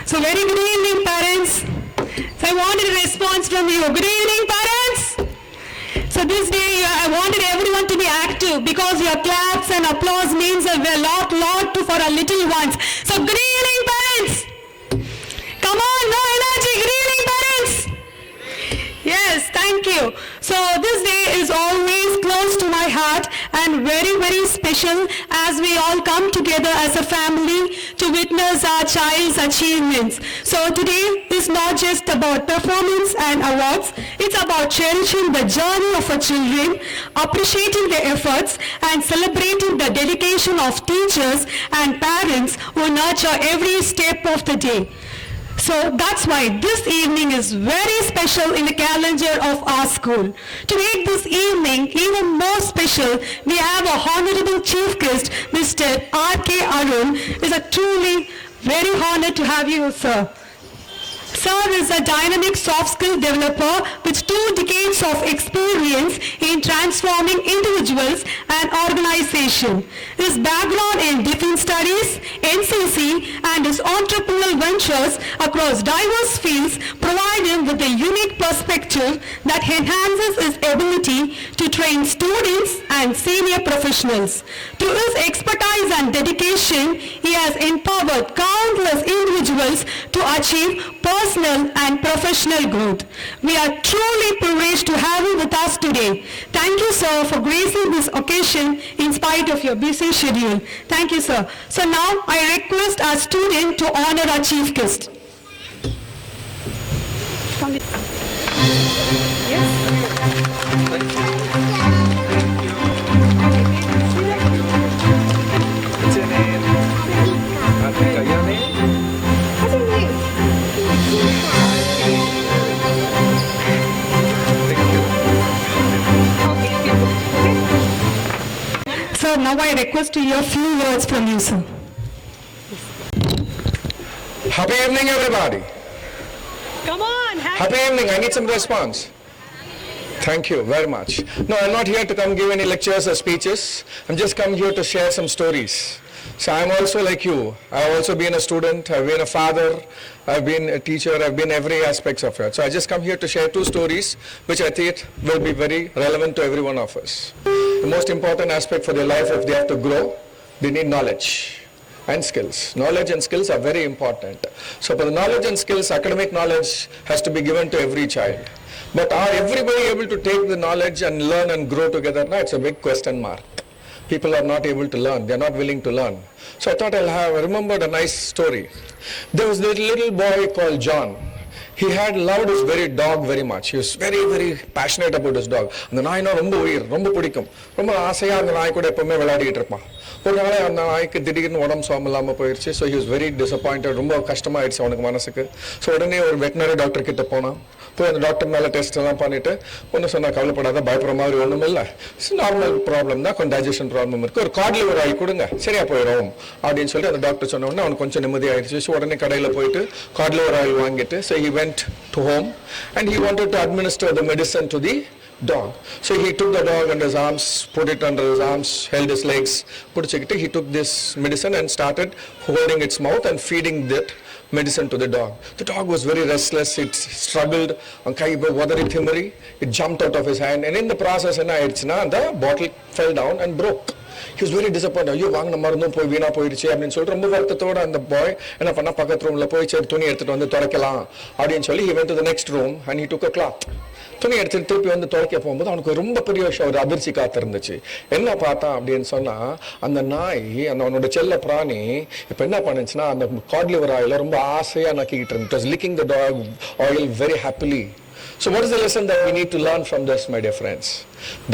So very good evening, parents. So I wanted a response from you. Good evening, parents. So this day I wanted everyone to be active because your claps and applause means a lot for our little ones. So good evening, parents. Come on, no energy. Good evening, parents. Yes, thank you. So this day is always close to my heart and very, very special as we all come together as a family to witness our child's achievements. So today is not just about performance and awards, it's about cherishing the journey of our children, appreciating their efforts and celebrating the dedication of teachers and parents who nurture every step of the day. So that's why this evening is very special in the calendar of our school. To make this evening even more special, we have a honorable chief guest, Mr. R.K. Arun. It's a truly very honor to have you, sir. Sir is a dynamic soft skill developer with 2 decades of experience in transforming individuals and organization. His background in defense studies, NCC, and his entrepreneurial ventures across diverse fields provide him with a unique perspective that enhances his ability to train students and senior professionals. Through his expertise and dedication, he has empowered countless individuals to achieve personal and professional growth. We are truly privileged to have you with us today. Thank you, sir, for gracing this occasion in spite of your busy schedule. Thank you, sir. So now I request our student to honor our chief guest. What's your name? Atika, your name? So now I request to hear a few words from you, sir. Happy evening, everybody. Come on, Happy evening. I need some response. Thank you very much. No, I'm not here to come give any lectures or speeches. I'm just come here to share some stories. So I'm also like you. I've also been a student, I've been a father, I've been a teacher, I've been every aspects of it. So I just come here to share 2 stories which I think will be very relevant to every one of us. The most important aspect for their life, if they have to grow, they need knowledge and skills. Knowledge and skills are very important. So for the knowledge and skills, academic knowledge has to be given to every child. But are everybody able to take the knowledge and learn and grow together? No, it's a big question mark. People are not able to learn. They're not willing to learn. So I thought I remembered a nice story. There was this little boy called John. He had loved his very dog very much. He was very, very passionate about his dog. And the நாய்னா ரொம்ப உயிர், ரொம்ப பிடிக்கும். ரொம்ப ஆசையா அந்த நாய் கூட எப்பவுமே விளையாடிட்டு இருப்பான். ஒரு நாளை அந்த நாய்க்கு திடீர்னு உடம்பு சோமில்லாமல் போயிடுச்சு. So he was very disappointed. ரொம்ப கஷ்டமாயிடுச்சு அவனுக்கு மனசுக்கு. ஸோ உடனே ஒரு வெட்டினரி டாக்டர் கிட்ட போனான். போய் அந்த டாக்டர் மேலே டெஸ்ட் எல்லாம் பண்ணிட்டு ஒன்று சொன்னா கவலைப்படாத, பயப்படுற மாதிரி ஒன்றும் இல்லை, நார்மல் ப்ராப்ளம் தான், கொஞ்சம் டைஜஷன் ப்ராப்ளம் இருக்குது, ஒரு காட் லிவர் ஆயில் கொடுங்க சரியா போயிடும் அப்படின்னு சொல்லி அந்த டாக்டர் சொன்ன உடனே அவனுக்கு கொஞ்சம் நிம்மதியாகிடுச்சு. ஸோ உடனே கடையில் போயிட்டு காட் லிவர் ஆயில் வாங்கிட்டு so he went to home and he wanted to administer the medicine to the dog. So he took the dog under his arms, put it under his arms, held his legs, he took this medicine and started holding its mouth and feeding that medicine to the dog. The dog was very restless. It struggled. It jumped out of his hand, and in the process the bottle fell down and broke. He was very disappointed. ஐயோ வாங்கின மருந்தும் போய் வீணா போயிடுச்சு அப்படின்னு சொல்லிட்டு ரொம்ப வருத்தத்தோட அந்த பாய் என்ன பண்ணா, பக்கத்து ரூம்ல போய் சரி துணி எடுத்துட்டு வந்து துடைக்கலாம் அப்படின்னு சொல்லி he went to the next room and he took a cloth. துணி எடுத்துட்டு திருப்பி வந்து துடைக்க போகும்போது அவனுக்கு ரொம்ப பெரிய ஒரு அதிர்ச்சி காத்திருந்துச்சு. என்ன பார்த்தான் அப்படின்னு சொன்னா, அந்த நாய் அவனோட செல்ல பிராணி இப்ப என்ன பண்ணுச்சுன்னா அந்த காட் லிவர் ஆயில ரொம்ப ஆசையா நக்கிக்கிட்டு இருந்துச்சு. It was licking the dog oil very happily. So what is the lesson that we need to learn from this, my dear friends?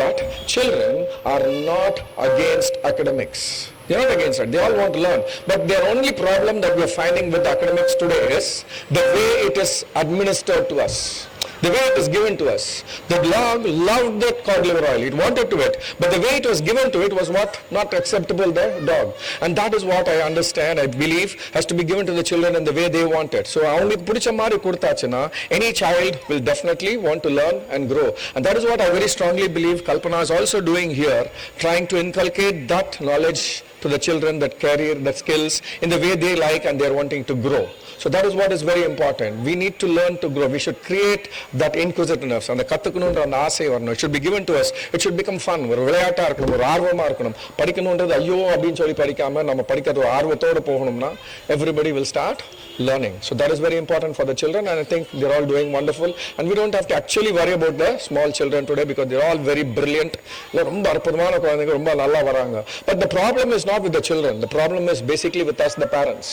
That children are not against academics. They're not against it. They all want to learn. But their only problem that we are finding with academics today is the way it is administered to us. The way it is given to us. The dog loved that cod liver oil. It wanted to it. But the way it was given to it was what? Not acceptable to the dog. And that is what I understand, I believe, has to be given to the children in the way they want it. So, any child will definitely want to learn and grow. And that is what I very strongly believe Kalpana is also doing here, trying to inculcate that knowledge to the children that career, that skills in the way they like and they're wanting to grow. So that is what is very important. We need to learn to grow. We should create that inquisitiveness. And the கத்துக்கணும்ன்ற அந்த ஆசை வரணும். It should be given to us. It should become fun. ஒரு விளையாட்டா இருக்கணும், ஒரு ஆர்வமா இருக்கணும். படிக்கணும்ன்றது ஐயோ அப்படின்னு சொல்லி படிக்காம நம்ம படிக்கிறது ஒரு ஆர்வத்தோட போகணும்னா everybody will start learning. So that is very important for the children, and I think they're all doing wonderful. And we don't have to actually worry about the small children today because they're all very brilliant. ரொம்ப அற்புதமான குழந்தைங்க ரொம்ப நல்லா வராங்க. But the problem is not with the children. The problem is basically with us, the parents.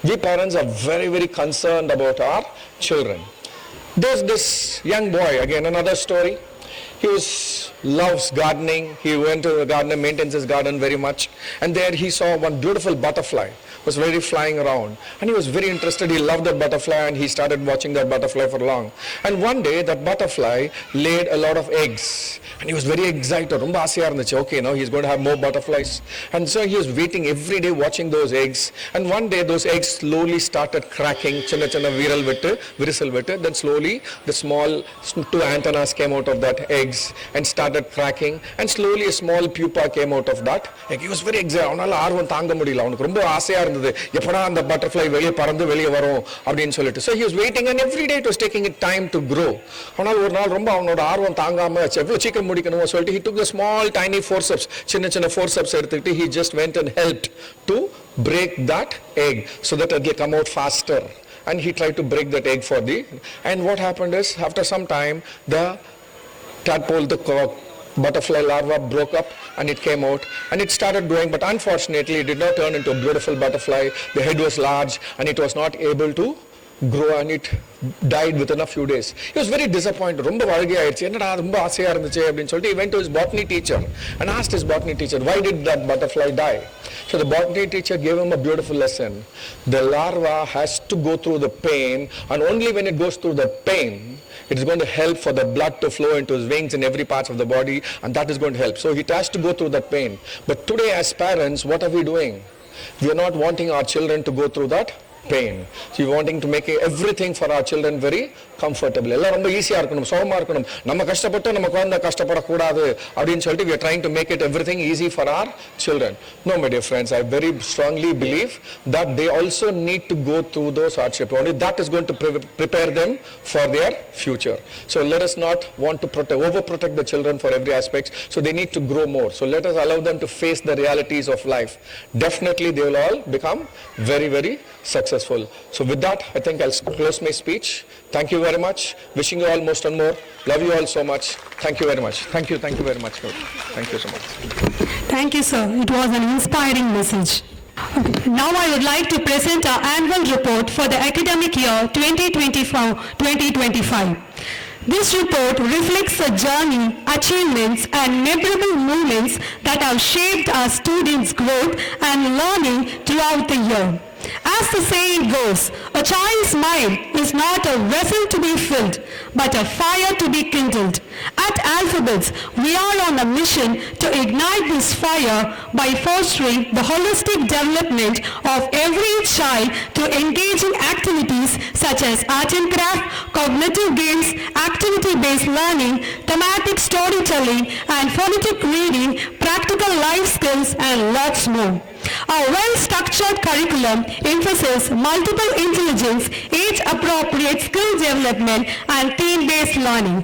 We parents are very, very concerned about our children. There's this young boy, again another story. He loves gardening. He went to the garden, maintains his garden very much. And there he saw one beautiful butterfly. Was very flying around. And he was very interested. He loved that butterfly and he started watching that butterfly for long. And one day that butterfly laid a lot of eggs. And he was very excited. Romba ஆசையா இருந்துச்சு. Okay, now he's going to have more butterflies. And so he was waiting every day watching those eggs. And one day those eggs slowly started cracking. Chinna chinna virisal vittu. Then slowly the small two antennas came out of that eggs and started cracking. And slowly a small pupa came out of that egg. He was very excited. அவனால ஆர்வம் தாங்க முடியல. அவனுக்கு ரொம்ப ஆசையா இருந்தது. எப்படா அந்த பட்டர்ஃப்ளை வெளியே பறந்து வெளியே வரும் அப்படின்னு சொல்லிட்டு. So he was waiting and every day it was taking it time to grow. ஆனால் ஒரு நாள் ரொம்ப அவனோட ஆர்வம் தாங்காம எவ்வளவு சீக்கிரம் முடிக்கணுமோ சொல்லிட்டு he took the small tiny forceps, சின்ன சின்ன forceps எடுத்துக்கிட்டு he just went and helped to break that egg so that it will come out faster. And he tried to break that egg for the, and what happened is after some time the tadpole, the butterfly larva broke up and it came out and it started growing, but unfortunately it did not turn into a beautiful butterfly. The head was large and it was not able to grow and it died within a few days. He was very disappointed. ரொம்ப வாழ்கை ஆயிடுச்சு, என்னடா ரொம்ப ஆசையா இருந்துச்சு அப்படின்னு சொல்லிட்டு he went to his botany teacher and asked his botany teacher, why did that butterfly die? So the botany teacher gave him a beautiful lesson. The larva has to go through the pain, and only when it goes through the pain it is going to help for the blood to flow into his wings in every part of the body, and that is going to help. So it has to go through that pain. But today as parents, what are we doing? We are not wanting our children to go through that pain. So we are wanting to make everything for our children very comfortable. எல்லாம் ரொம்ப ஈஸியா இருக்கணும், சுகமா இருக்கணும். நம்ம கஷ்டப்பட்டு நம்ம குழந்தை கஷ்டப்படக்கூடாது அப்படின்னு சொல்லிட்டு we are trying to make it everything easy for our children. No, my dear friends, I very strongly believe that they also need to go through those hardships. Only that is going to prepare them for their future. So let us not want to overprotect the children for every aspect. So they need to grow more. So let us allow them to face the realities of life. Definitely they will all become very, very successful. So with that, I think I'll close my speech. Thank you very much. Wishing you all most and more. Love you all so much. Thank you very much. Thank you very much. Thank you so much. Thank you, sir. It was an inspiring message. Now I would like to present our annual report for the academic year 2024-2025. This report reflects the journey, achievements and memorable moments that have shaped our students' growth and learning throughout the year. As the saying goes, a child's mind is not a vessel to be filled, but a fire to be kindled. At Alphabets, we are on a mission to ignite this fire by fostering the holistic development of every child through engaging activities such as art and craft, cognitive games, activity-based learning, thematic storytelling, and phonetic reading, practical life skills, and lots more. Our well-structured curriculum emphasizes multiple intelligence, age-appropriate skill development, and theme-based learning.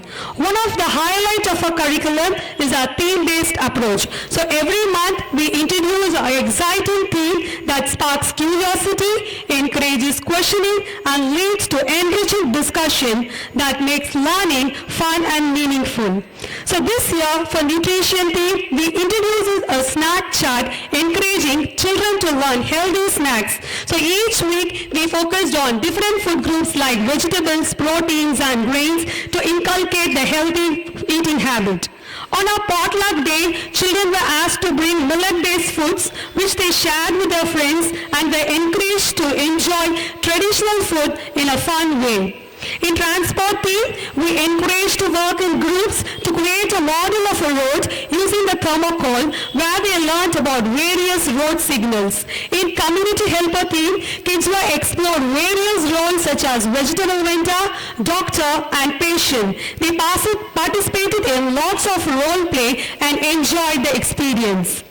One of the highlights of our curriculum is our theme-based approach. So every month we introduce an exciting theme that sparks curiosity, encourages questioning, and leads to enriching discussion that makes learning fun and meaningful. So this year for nutrition theme, we introduced a snack chart encouraging children to learn healthy snacks. So each week we focused on different food groups like vegetables, proteins and grains to inculcate the healthy eating habit. On our potluck day, children were asked to bring millet-based foods which they shared with their friends and were encouraged to enjoy traditional food in a fun way. In transport team, we encouraged to work in groups to create a model of a road using the thermocol where they learnt about various road signals. In community helper team, kids were explored various roles such as vegetable vendor, doctor and patient. They participated in lots of role play and enjoyed the experience.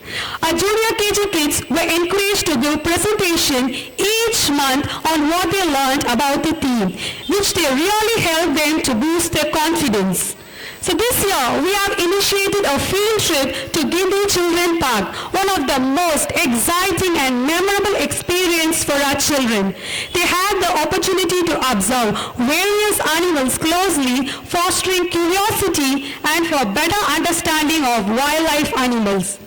Our junior KG kids were encouraged to give presentation each month on what they learned about the theme, which they really helped them to boost their confidence. So this year, we have initiated a field trip to Gindi Children Park, one of the most exciting and memorable experience for our children. They had the opportunity to observe various animals closely, fostering curiosity and for better understanding of wildlife animals.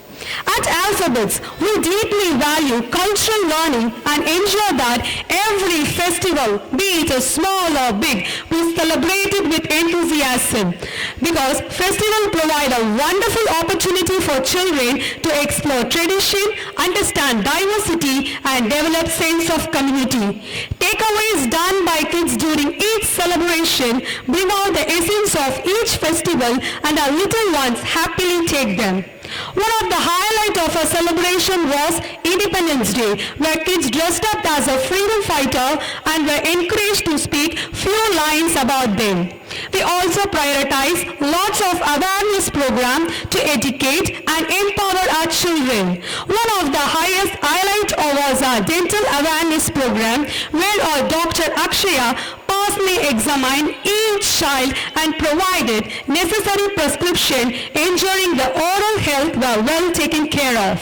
At Alphabets, we deeply value cultural learning and ensure that every festival, be it a small or big, is celebrated with enthusiasm. Because festivals provide a wonderful opportunity for children to explore tradition, understand diversity, and develop sense of community. Takeaways done by kids during each celebration bring out the essence of each festival, and our little ones happily take them. One of the highlights of our celebration was Independence Day, where kids dressed up as a freedom fighter and were encouraged to speak few lines about them. We also prioritize lots of awareness programs to educate and empower our children. One of the highest highlights was our dental awareness program, where our Dr. Akshaya personally examined each child and provided necessary prescription, ensuring the oral health were well taken care of.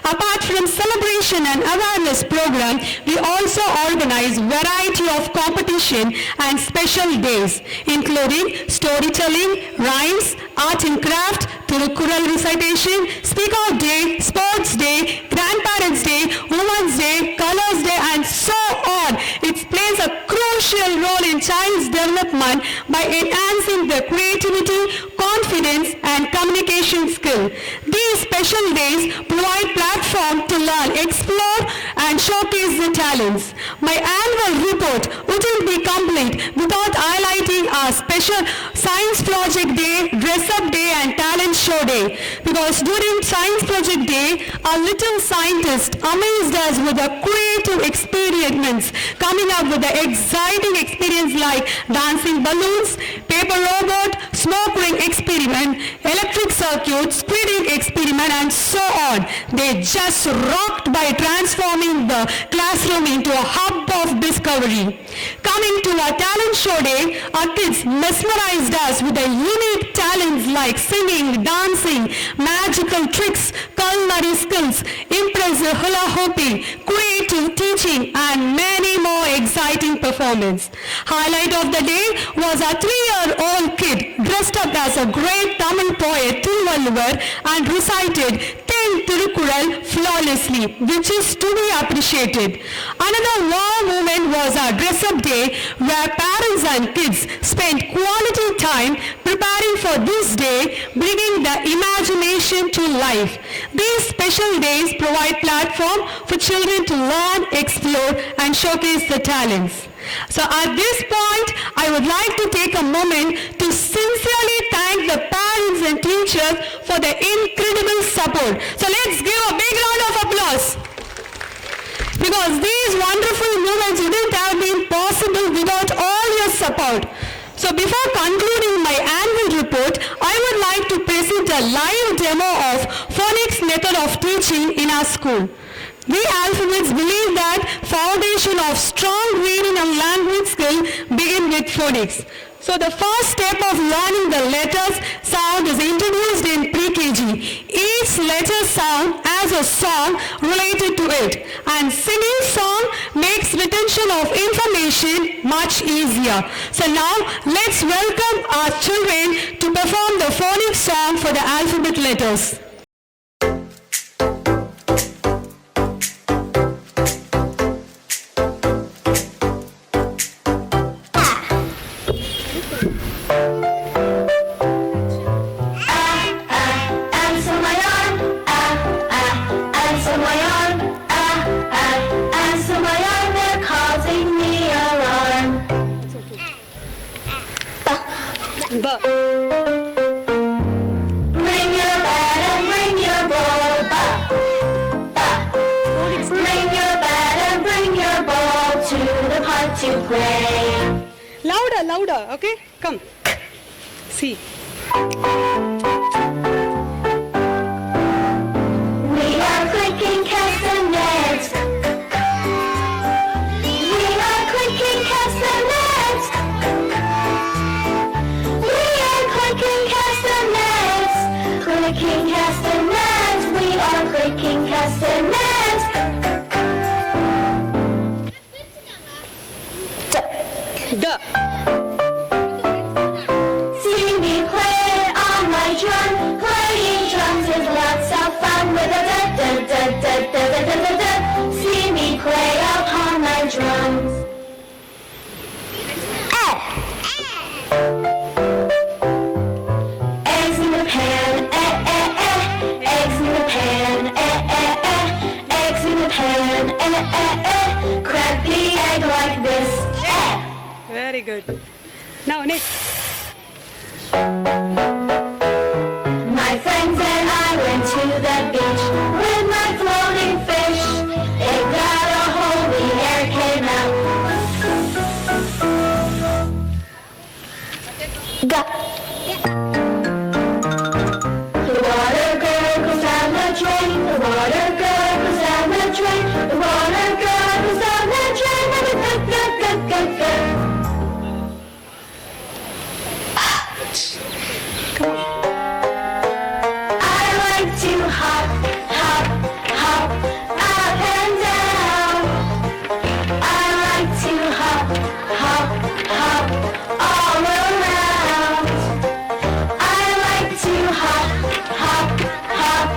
Apart from celebration and awareness program, we also organize variety of competition and special days, including storytelling, rhymes, art and craft, Thirukural recitation, Speak Out Day, Sports Day, Grandparents Day, Women's Day, Colors Day, and so on. It plays a crucial role in child's development by enhancing their creativity, confidence, and communication skill. These special days provide platform to learn, explore, and showcase their talents. My annual report wouldn't be complete without highlighting our special Science Project Day, Dress Up Day, and Talent Show Day. Because during Science Project Day, our little scientists amazed us with the creative experiments, coming up with the exciting experience like dancing balloons, paper robot, smoke ring experiment, electric circuit, squid ink experiment, and so on. They just rocked by transforming the classroom into a hub of discovery. Coming to our talent show day, our kids mesmerized us with the unique talents like singing, dancing, magical tricks, culinary skills, impressive hula hooping, creative teaching, and many more exciting performances. Highlight of the day was a 3-year-old kid dressed up as a great Tamil poet, Thiruvalluvar, and recited Thirukural flawlessly, which is to be appreciated. Another wow moment was our dress-up day, where parents and kids spent quality time preparing for this day, bringing the imagination to life. These special days provide platform for children to learn, explore, and showcase their talents. So at this point, I would like to take a moment to sincerely thank the parents and teachers for the incredible support. So let's give a big round of applause. Because these wonderful moments wouldn't have been possible without all your support. So before concluding my annual report, I would like to present a live demo of phonics method of teaching in our school. We Alphabets believe that foundation of strong reading and language skill begin with phonics. So the first step of learning the letters sound is introduced in pre-KG. Each letter sound has a song related to it, and singing song makes retention of information much easier. So now let's welcome our children to perform the phonics song for the alphabet letters. Bring your bat and bring your ball, Bring your bat and bring your ball to the park to play. Louder, louder, okay? Come. See. We The. See me play on my drum. Playing drums is lots of fun with a da-da-da-da-da-da-da-da-da. See me play upon my drums. Eggs in the pan, eggs in the pan, eggs in the pan, crack the egg like this, Very good. Now next. My friends and I went to the beach with my floating fish. It got a hole, the air came out. The water gurgles down the drain. The water gurgles down the drain. The water gurgles down the drain. I like to hop, hop, hop, up and down. I like to hop, hop, hop, all around. I like to hop, hop, hop,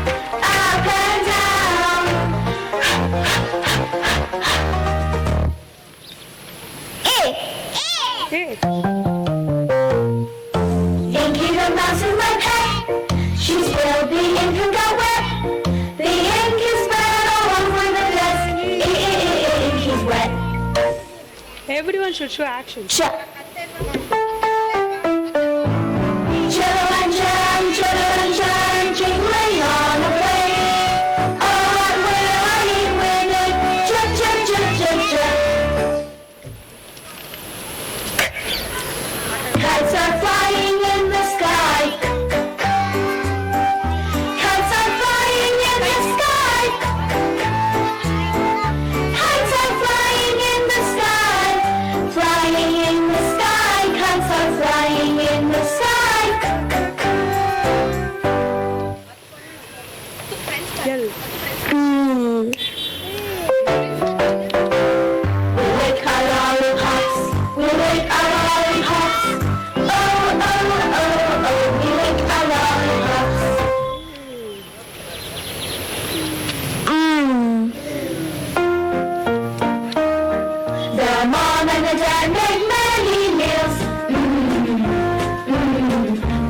up and down. Hey. Inky the mouse is my pet. She spilled the ink and got wet. The ink is spread all over the desk. Inky's wet. Everyone should show action. Chittle and chime, jingling on a plane. Oh, what will I eat when it chip, chip, chip, chip, chip? Kites are flying in the sky. Kites are flying in the sky. Kites are flying in the sky. Flying in the sky. Kites are flying in the sky. Yell. We lick our lollipops. We lick our lollipops. Oh, oh, oh, oh. We lick our lollipops. The mom and the dad make many meals.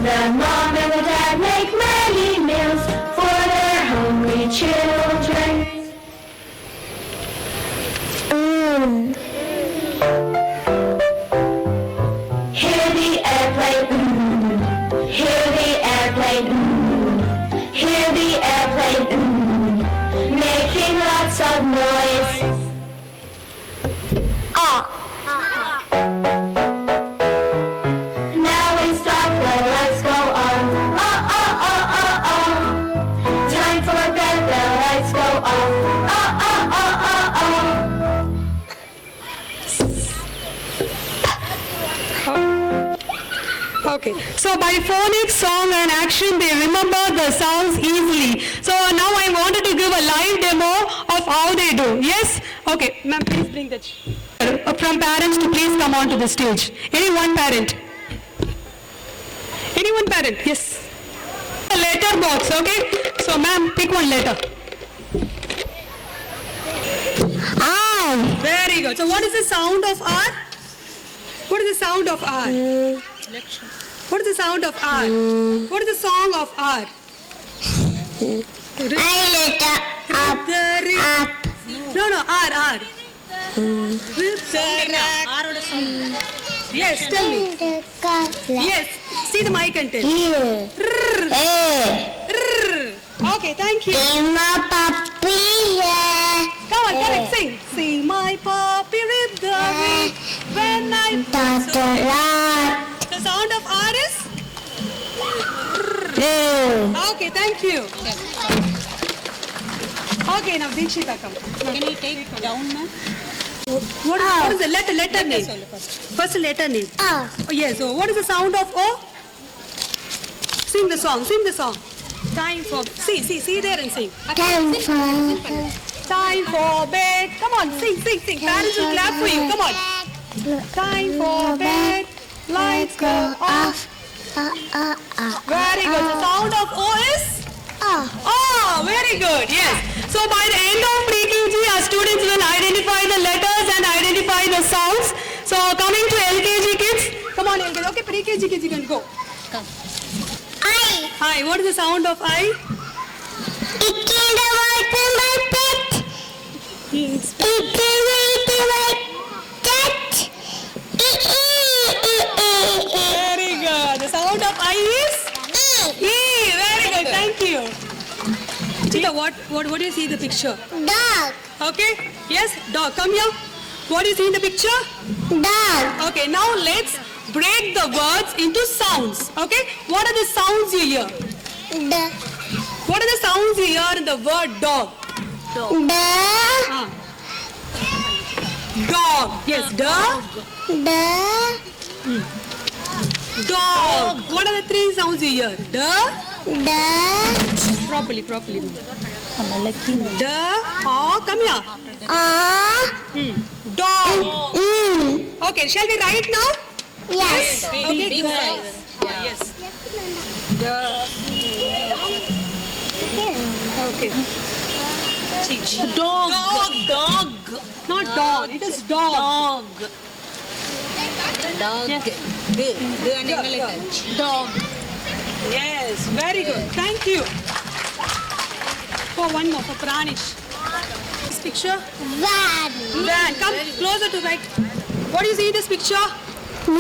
The mom and the dad make many meals for their hungry children. Hear the airplane, hear the airplane, hear the airplane, making lots of noise. Now we stop, the lights go on. Oh, oh, oh, oh, oh. Time for bed, the lights go off. Oh, oh, oh, oh, oh. Okay. So by phonics, song and action, they remember the sounds easily. So now I wanted to give a live demo of how they do. Yes? Okay. Ma'am, please bring the from parents to please come on to the stage. Any one parent? Any one parent? Yes. A letter box, okay? So ma'am, pick one letter. R. Very good. So what is the sound of R? What is the sound of R? What is the sound of R? What is the song of R? I lit up. No, R. Yes, tell me. Yes, see the mic and tell. Okay, thank you. Come on, correct, sing. See my puppy with the wing when I... The sound of R is? Okay, thank you. Okay, now Dikshita come. Can you take down, ma'am? What is the letter name? First letter name. Oh. Oh, yes, so what is the sound of O? Sing the song, Time for, see there and sing. Time for bed. Come on, sing. Parents will clap for you, come on. Time for bed. Lights go off. Very good. The sound of O is? Oh, very good. Yes. So by the end of pre-KG, our students will identify the letters and identify the sounds. So coming to LKG kids. Come on, LKG. Okay, pre-KG kids, you can go. I. Hi, what is the sound of I? It came the white in my pet. It came my pet. Very good. The sound of I is? E. Very good. Thank you. Chita, what do you see in the picture? Dog. Okay. Yes, dog. Come here. What do you see in the picture? Dog. Okay, now let's break the words into sounds. Okay, what are the sounds you hear? The. What are the sounds you hear in the word dog? The. Ah. Dog. Yes, dog. The. Dog. What are the three sounds you hear? The. Properly. The. Oh, come here. Dog. Okay, shall we write now? Yes. Okay, Big good. size. Yes. Okay. Dog. Not dog. It is dog. Dog. Dog. Yes. Very good. Thank you. For one more, for Pranish. This picture. Van. Van. Come closer to right. What do you see in this picture? Van.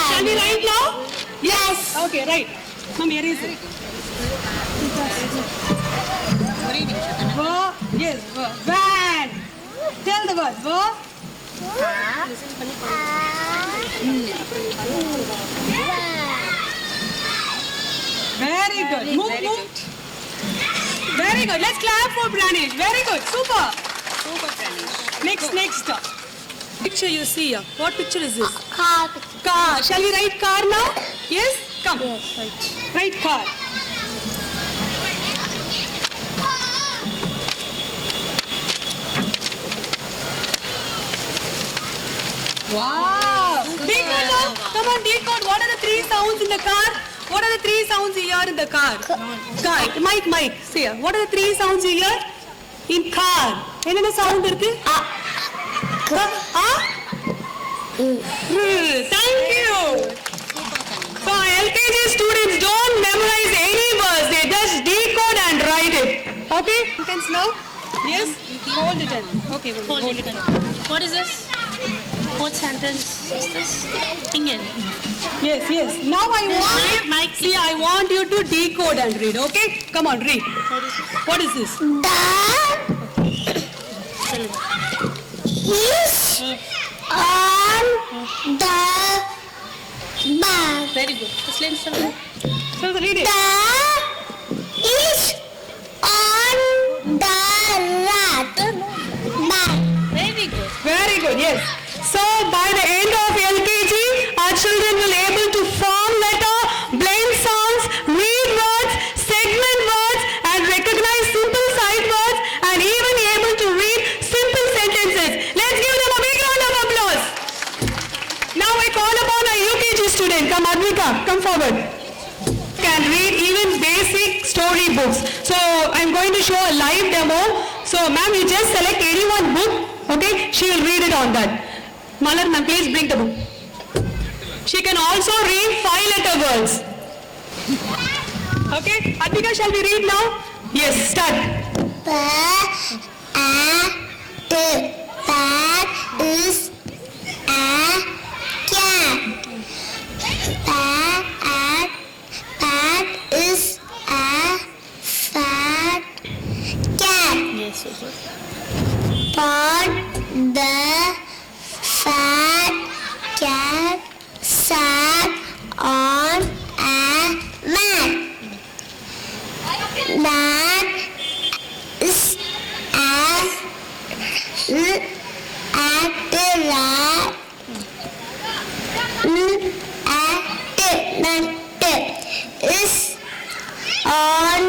Shall we write now? Yes. Okay, right. Mom, here is it. Yes, van. Tell the word. Very good. Move. Very good. Let's clap for Pranish. Very good. Super. Next. Picture you see here. What picture is this? Car. Shall we write car now? Yes? Come. Yes, right. Write car. Wow. Decode now. Come on, decode. What are the three sounds in the car? What are the three sounds you hear in the car? Car. Mike. Say, what are the three sounds you hear in car? Enna sound irukku? Thank you. So LKG students don't memorize any words. They just decode and write it. Okay? Sentence now? Yes? Hold it in. Okay, we'll hold it in. What is this? What sentence is this? Indian. Yes. Now I want see, I want you to decode and read. Okay? Come on, read. What is this? Is on the bag. Very good. Explain something. So read it. Is on the rat bag. Very good. Very good, yes. So by the end of LKG, our children will able to form letter, blend sounds, read words, segment words, and recognize simple sight words, and even able to read simple sentences. Let's give them a big round of applause. Now I call upon our UKG student. Come, Advika, come forward. Can read even basic story books. So I'm going to show a live demo. So ma'am, you just select any one book. Okay, she will read it on that. Malar ma'am, please bring the book. She can also read 5-letter words. Okay, Advika, shall we read now? Yes, start. Bat is a cat. Bat is a fat cat. Yes. But the fat cat sat on a mat. That is at the rat. Is on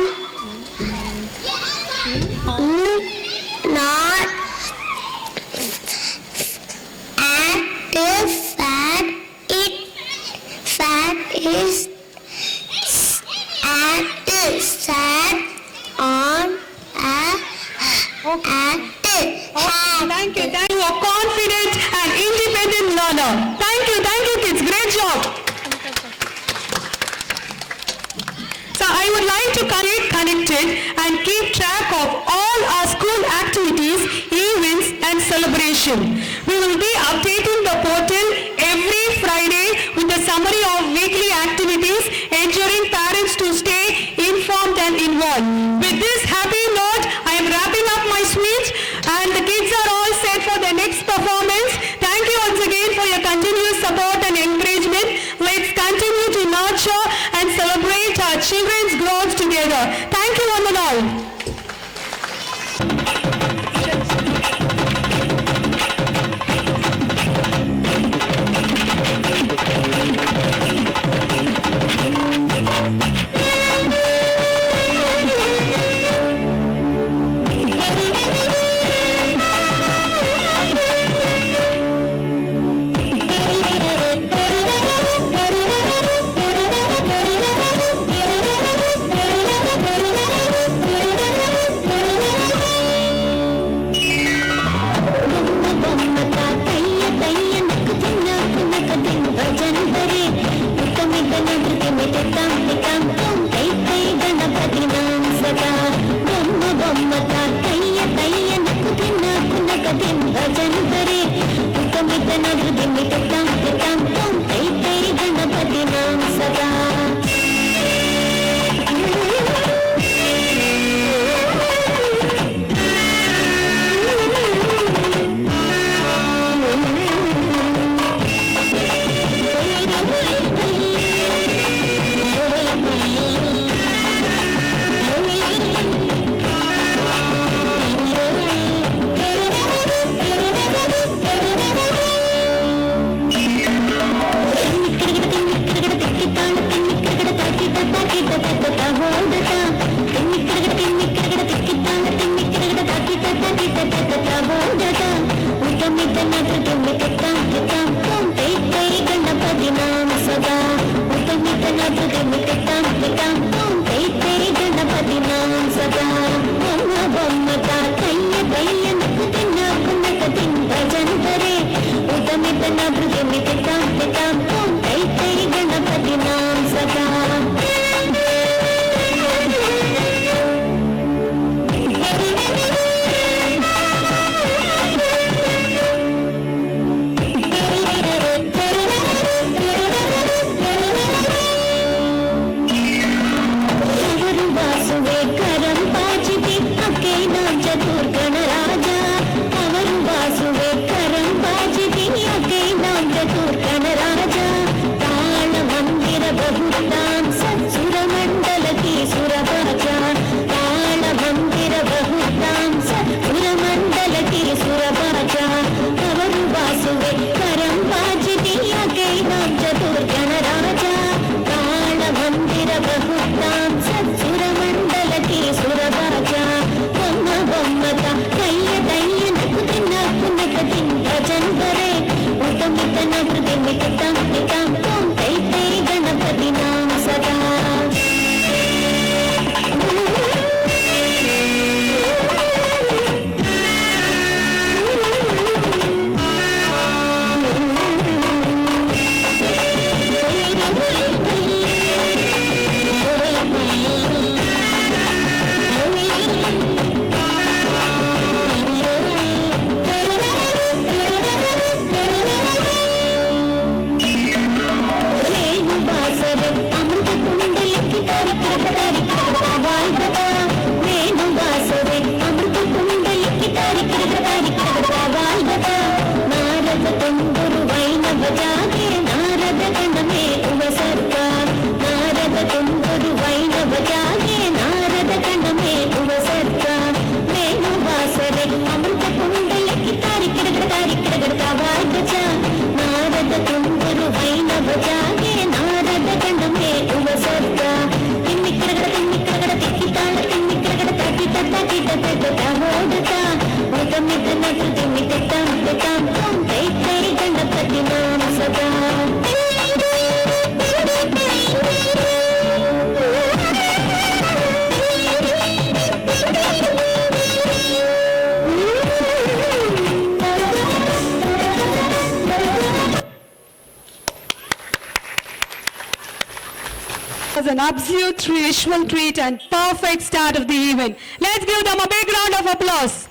not Thank you. Thank you. A confident and independent learner. Thank you, kids. Great job. So I would like to get connected and keep track of all our school activities, events and celebration. We will be updating the portal every Friday with a summary of weekly activities, ensuring parents to stay informed and involved. With this happy note, I am wrapping up my speech and the kids are all set for the next performance. Thank you once again for your continuous support and encouragement. Let's continue to nurture and celebrate our children's growth together. Thank you one and all. an absolute visual treat and perfect start of the event. Let's give them a big round of applause.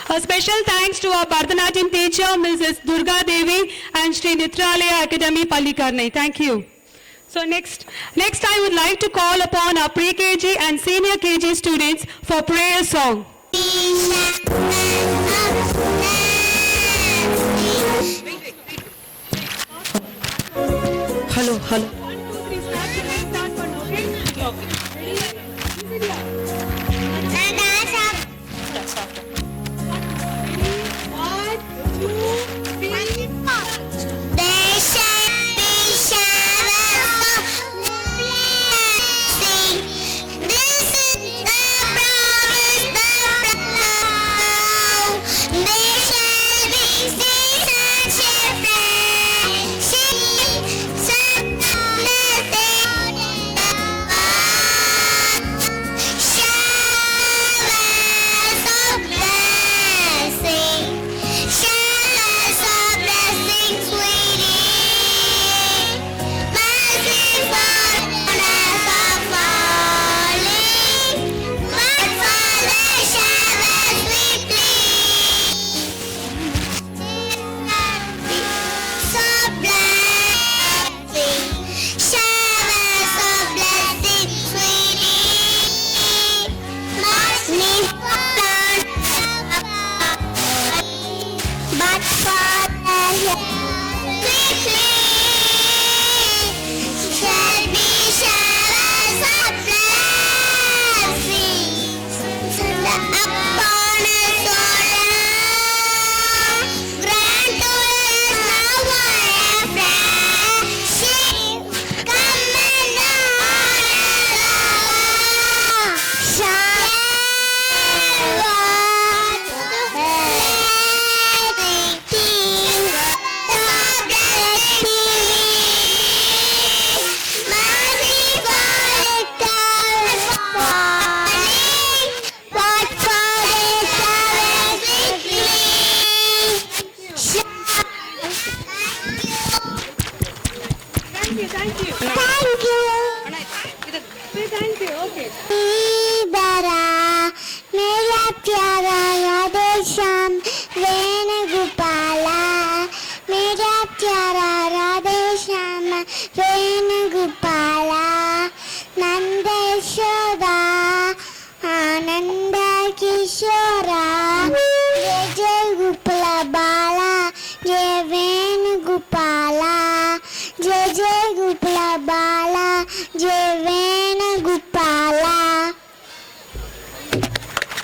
A special thanks to our Bharatanatyam teacher, Mrs. Durga Devi and Sri Nitralaya Academy, Pallikarnai. Thank you. So next I would like to call upon our pre-KG and senior KG students for prayer song. Hello.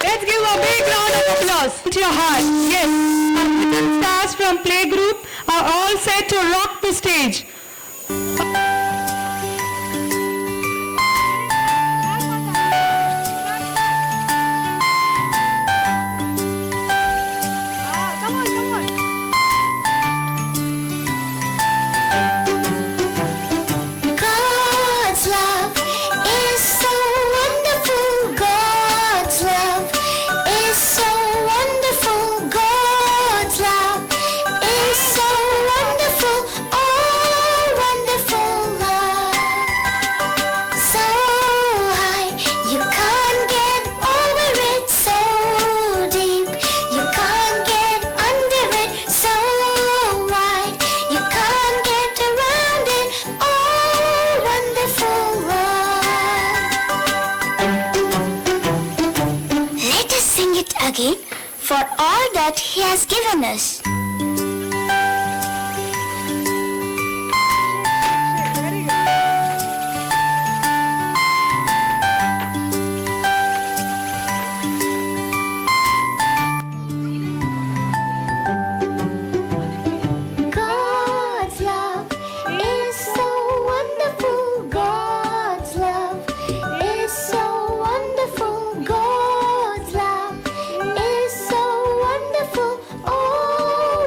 Let's give a big round of applause to your heart. Yes, our stars from playgroup are all set to rock the stage. God's love is so wonderful. God's love is so wonderful. God's love is so wonderful. Oh, wonderful love. So high, you can't get over it. So deep, you can't get under it. So wide, you can't get around it. Oh, wonderful love. Let us sing it again for all that He has given us. God's love is so wonderful. God's love is so wonderful. God's love is so wonderful. Oh,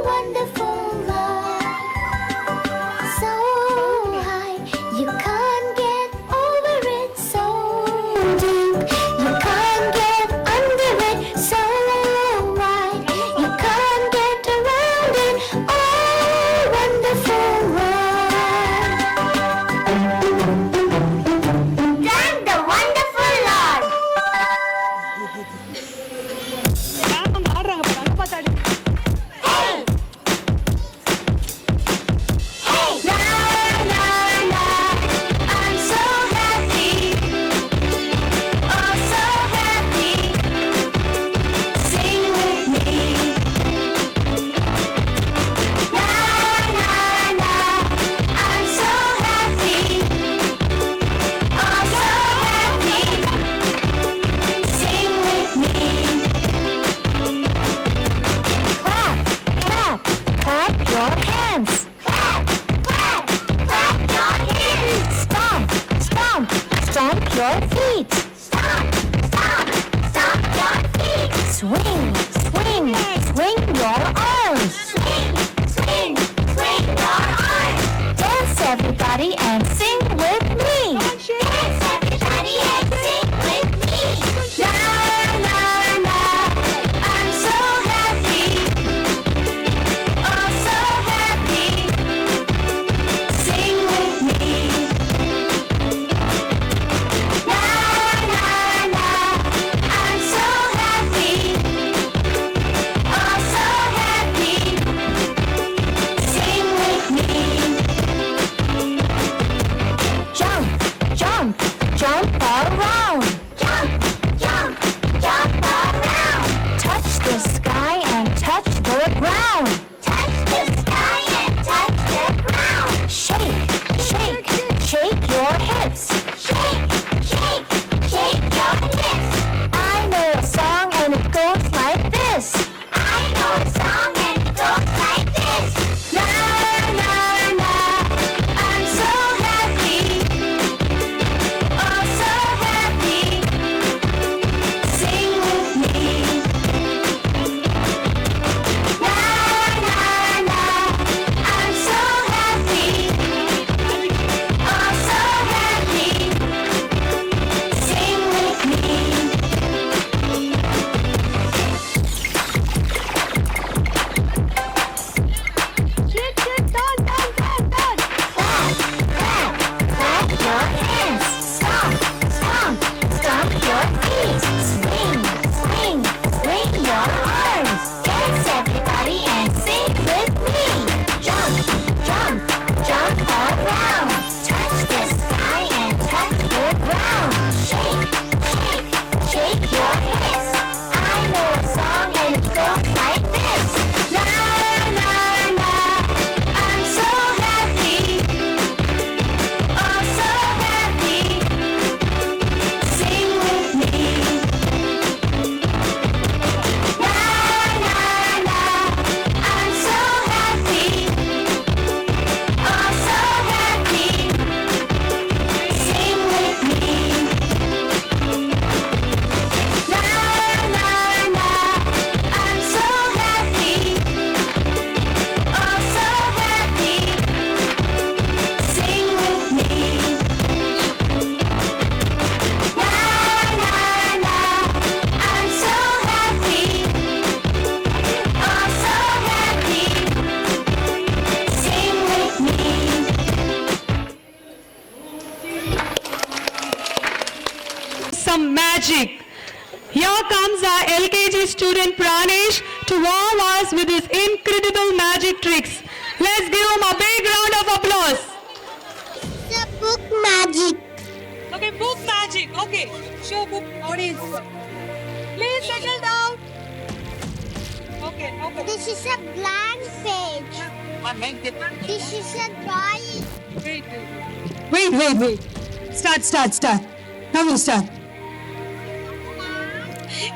LKG student Pranesh to wow us with his incredible magic tricks. Let's give him a big round of applause. The book magic. Okay, book magic. Okay, show book audience. Please settle down. Okay, okay. This is a blank page. This is a drawing. Wait. Start. Now we start.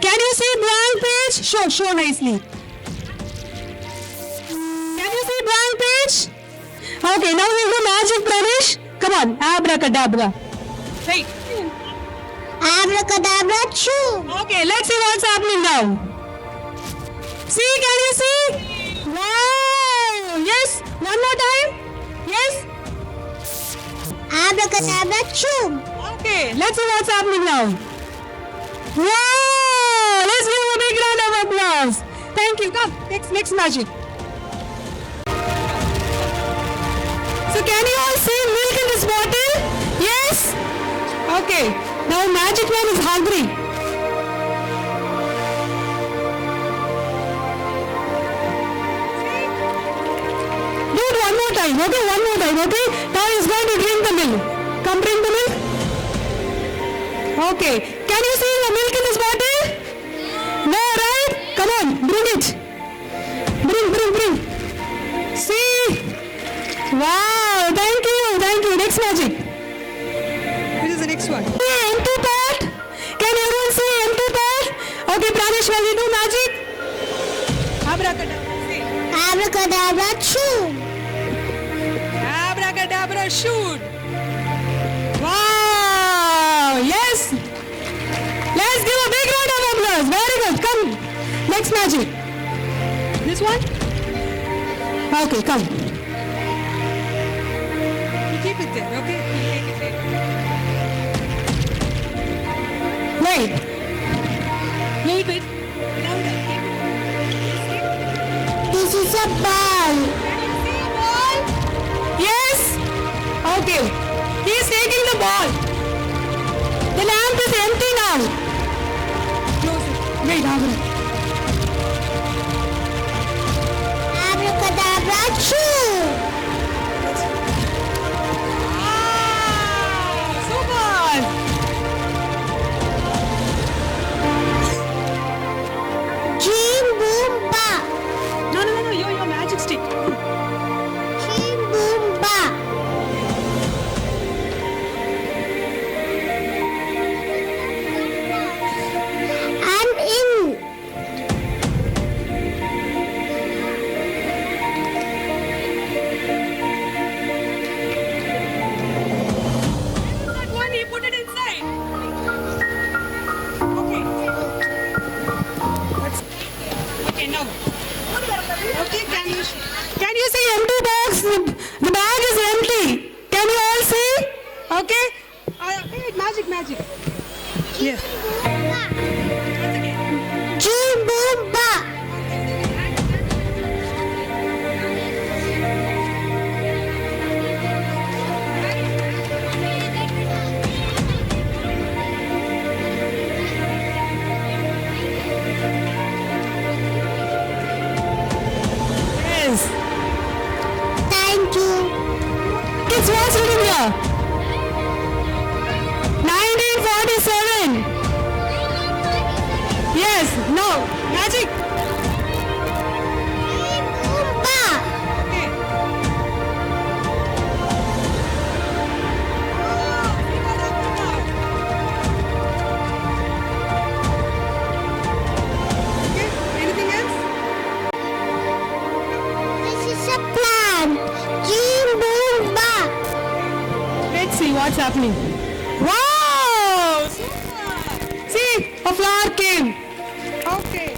Can you see blank page? Show nicely. Can you see blank page? Okay, now we do magic, Pranesh. Come on, abracadabra. Wait. Abracadabra choo. Okay, let's see what's happening now. See, can you see? Wow! Yes, one more time. Yes. Abracadabra choo. Okay, let's see what's happening now. Wow! Let's give him a big round of applause. Thank you. Come, next magic. So can you all see milk in this bottle? Yes? Okay. Now Magic Man is hungry. Do it one more time. Okay, one more time. Okay. Now he's going to drink the milk. Come bring the milk. Okay. Can you see the milk in this bottle? No, right? Come on, bring it. Bring. See? Wow, thank you. Next magic. This is the next one. See, empty pot. Can everyone see empty pot? Okay, Pranesh, will you do magic? Abracadabra. See. Abracadabra choo. Abracadabra shoot. Wow, yes. Let's give a big round of applause. Very good. Come. Next magic. This one? Okay, come. You keep it there, okay? You take it there. Wait. Little bit. Louder. Keep it. This is a ball. Yes. Okay. He's taking the ball. The lamp is empty now. Close it. Wait, Abra. Abracadabra choo. Super. Dream boom ba. No. Your magic stick. Dream boom ba. I'm in. That one, he put it inside. Okay. Okay, now. Okay, can you see empty box? The bag is empty. Can you all see? Okay. Wait, magic. Yeah. Once again. Dream boom ba. Yes. Thank you. Kids, what's written here? 1947. Yes. No. Magic. Dream boom ba. Okay. Okay. Anything else? This is a plant. Dream boom ba. Let's see what's happening. Wow! Super! See, a flower came. Okay.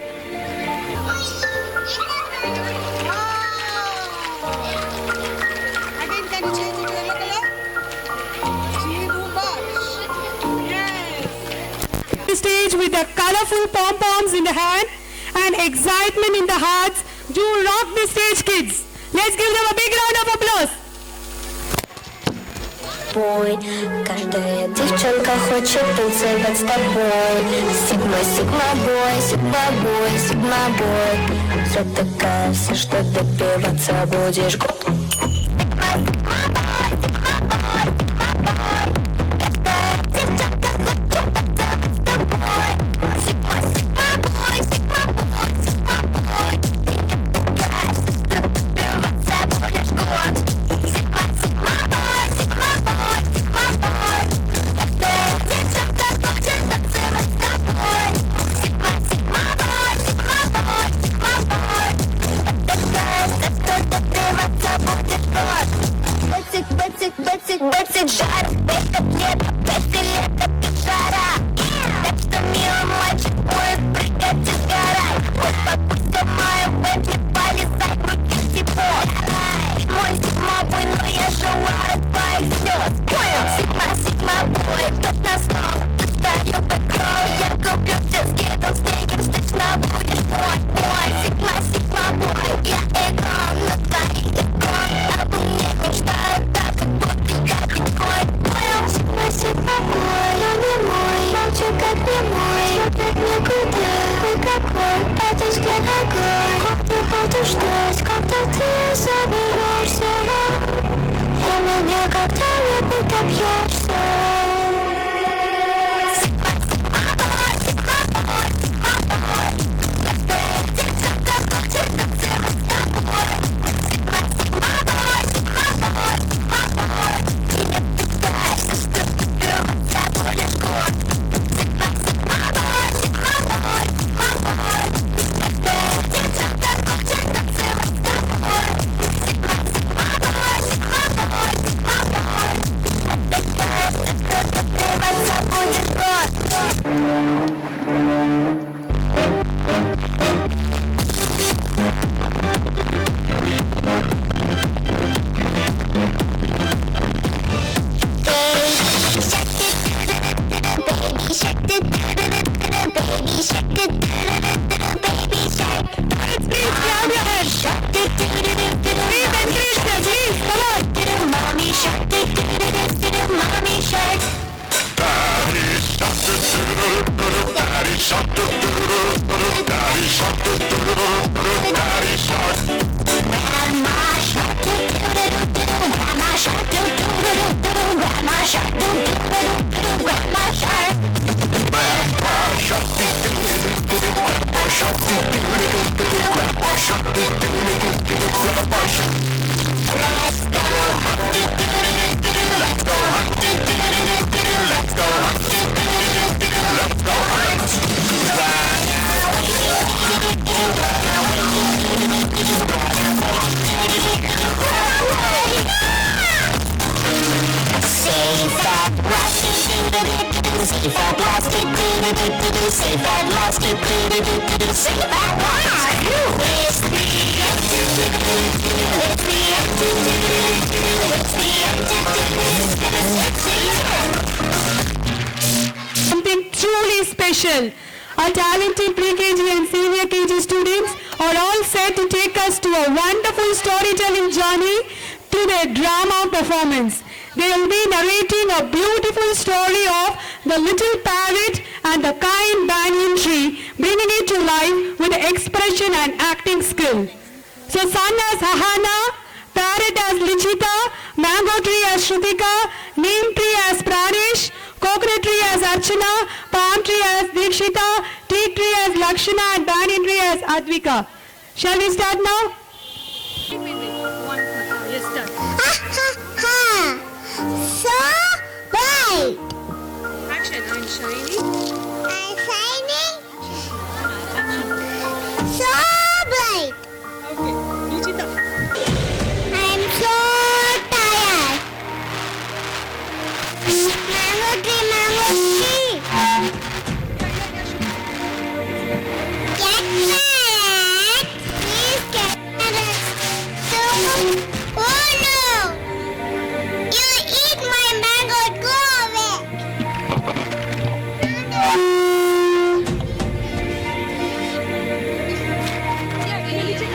Again, can you change it to yellow color? Yes. The stage with the colorful pom-poms in the hand and excitement in the hearts. Do rock the stage, kids. Let's give them a big round of applause. тобой. Каждая девчонка хочет танцевать с тобой. Сигма, сигма бой, сигма бой, сигма бой. Я такая вся, что добиваться будешь. Бэцик жар, это лето, это лето, жара. Так что, милый мальчик, будет прыгать и сгорать. Вот попустя мою бэби, полезай, крути тепло. Мой сигма бой, но я желаю твоих слез. Сигма, сигма бой, тот на снова. Стою по краю, я куплю все скидом, снегом стычно будешь мой. Сигма, сигма бой, я играю на твоих икон. Обо мне мечтают так, как будто я биткоин. Сигма, сигма бой, он не мой, молчу как не мой. Смотреть никуда, вы какой, это взгляд огонь. Как ты будешь ждать, когда ты заберешься? И меня когда-нибудь добьешься. Something truly special. Our talented pre-KG and senior KG students are all set to take us to a wonderful storytelling journey through their drama performance. They will be narrating a beautiful story of the little parrot and the kind banyan tree, bringing it to life with expression and acting skill. So sun as Hahana, parrot as Lichita, mango tree as Shrutika, neem tree as Pradesh, coconut tree as Archana, palm tree as Dikshita, teak tree as Lakshana and banyan tree as Advika. Shall we start now? Yes, start. So bright. Action. I'm shiny. I'm shining. So bright. Okay. Lichita. I'm so tired. Mango tree, mango tree. Cat parrot. Please cat parrot. So, oh no. You eat my mango. Go away. Yeah, Lichita.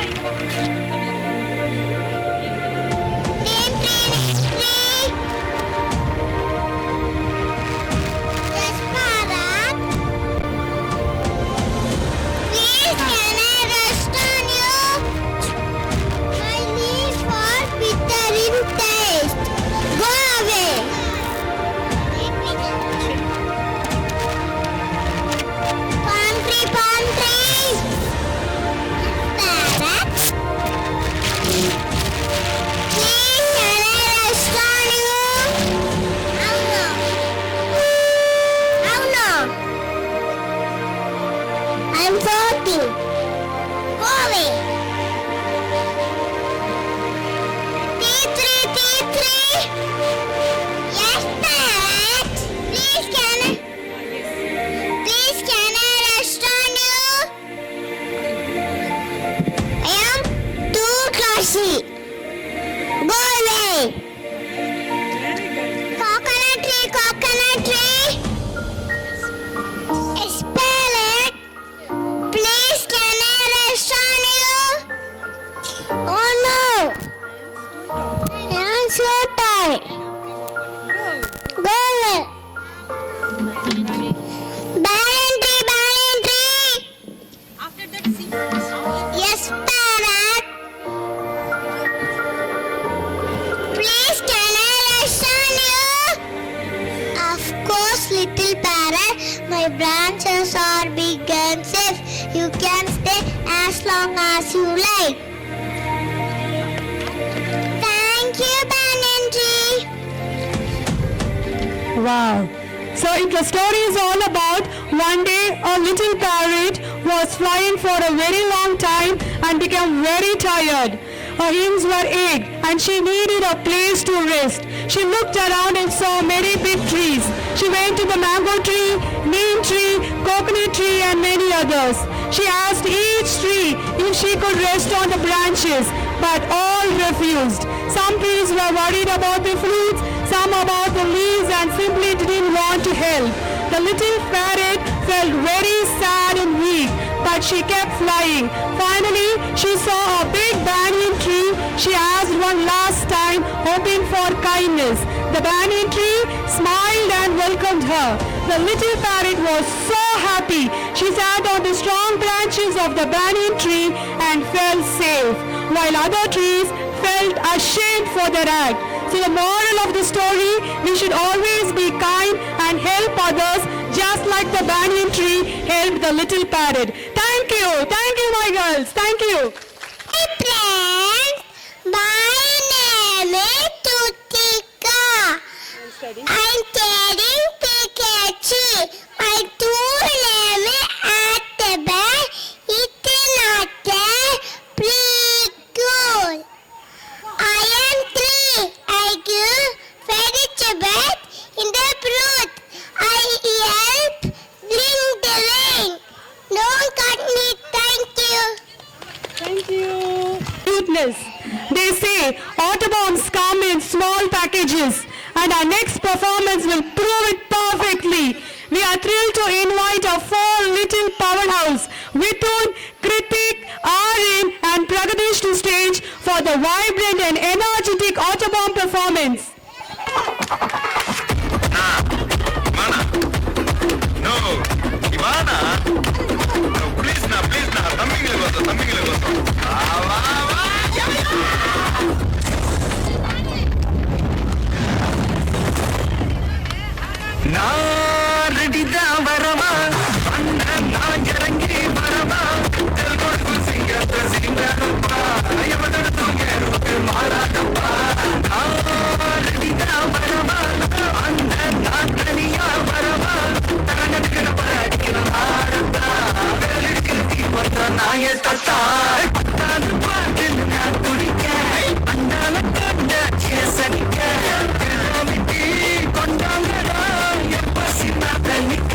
You can stay as long as you like. Thank you, Banyan Tree. Wow. So the story is all about one day a little parrot was flying for a very long time and became very tired. Her wings were ached and she needed a place to rest. She looked around and saw many big trees. She went to the mango tree, neem tree, coconut tree and many others. She asked each tree if she could rest on the branches, but all refused. Some trees were worried about the fruits, some about the leaves and simply didn't want to help. The little parrot felt very sad and weak, but she kept flying. Finally, she saw a big banyan tree. She asked one last time, hoping for kindness. The banyan tree smiled and welcomed her. The little parrot was so happy. She sat on the strong branches of the banyan tree and felt safe, while other trees felt ashamed for their act. So the moral of the story, we should always be kind and help others just like the banyan tree helped the little parrot. Thank you my girls, thank you. Hey friends, my name is Tutika. I'm studying Pikachu. My tool name is Ataban. It's not pretty cool. I am 3. I give vegetables in the fruit. I help drink the rain. Don't cut me. Thank you. Thank you. Cuteness. They say autobombs come in small packages and our next performance will prove it perfectly. We are thrilled to invite our 4 little powerhouse, Vithun, Kritik, Aryan and Pragadesh to stage for the vibrant and energetic autobomb performance. Mana? No, Ivana? No, please na, தம்பிங்களை கோசம். வா. நான் ரெடிதான் வரமா, அண்ணன் நான் இறங்கி வரமா, தெல்கொடுக்கும் சிங்கத்தை Singapore, எவனோட தூங்க மாறாதப்பா. நான் ரெடிதான் வரமா, அண்ணன் நான் தனியா வரமா, தகனடுக்கிற பராடிக்கிற மாறத்தா, வேலெடுக்கிற தீபத்த நாய தத்தா, பத்தாது பாட்டில் நான் துடிக்க, அண்ணால கண்ட சேசனிக்க, கிராமிட்டி கொண்டாங்கடா, எப்ப சின்ன தண்ணிக்க.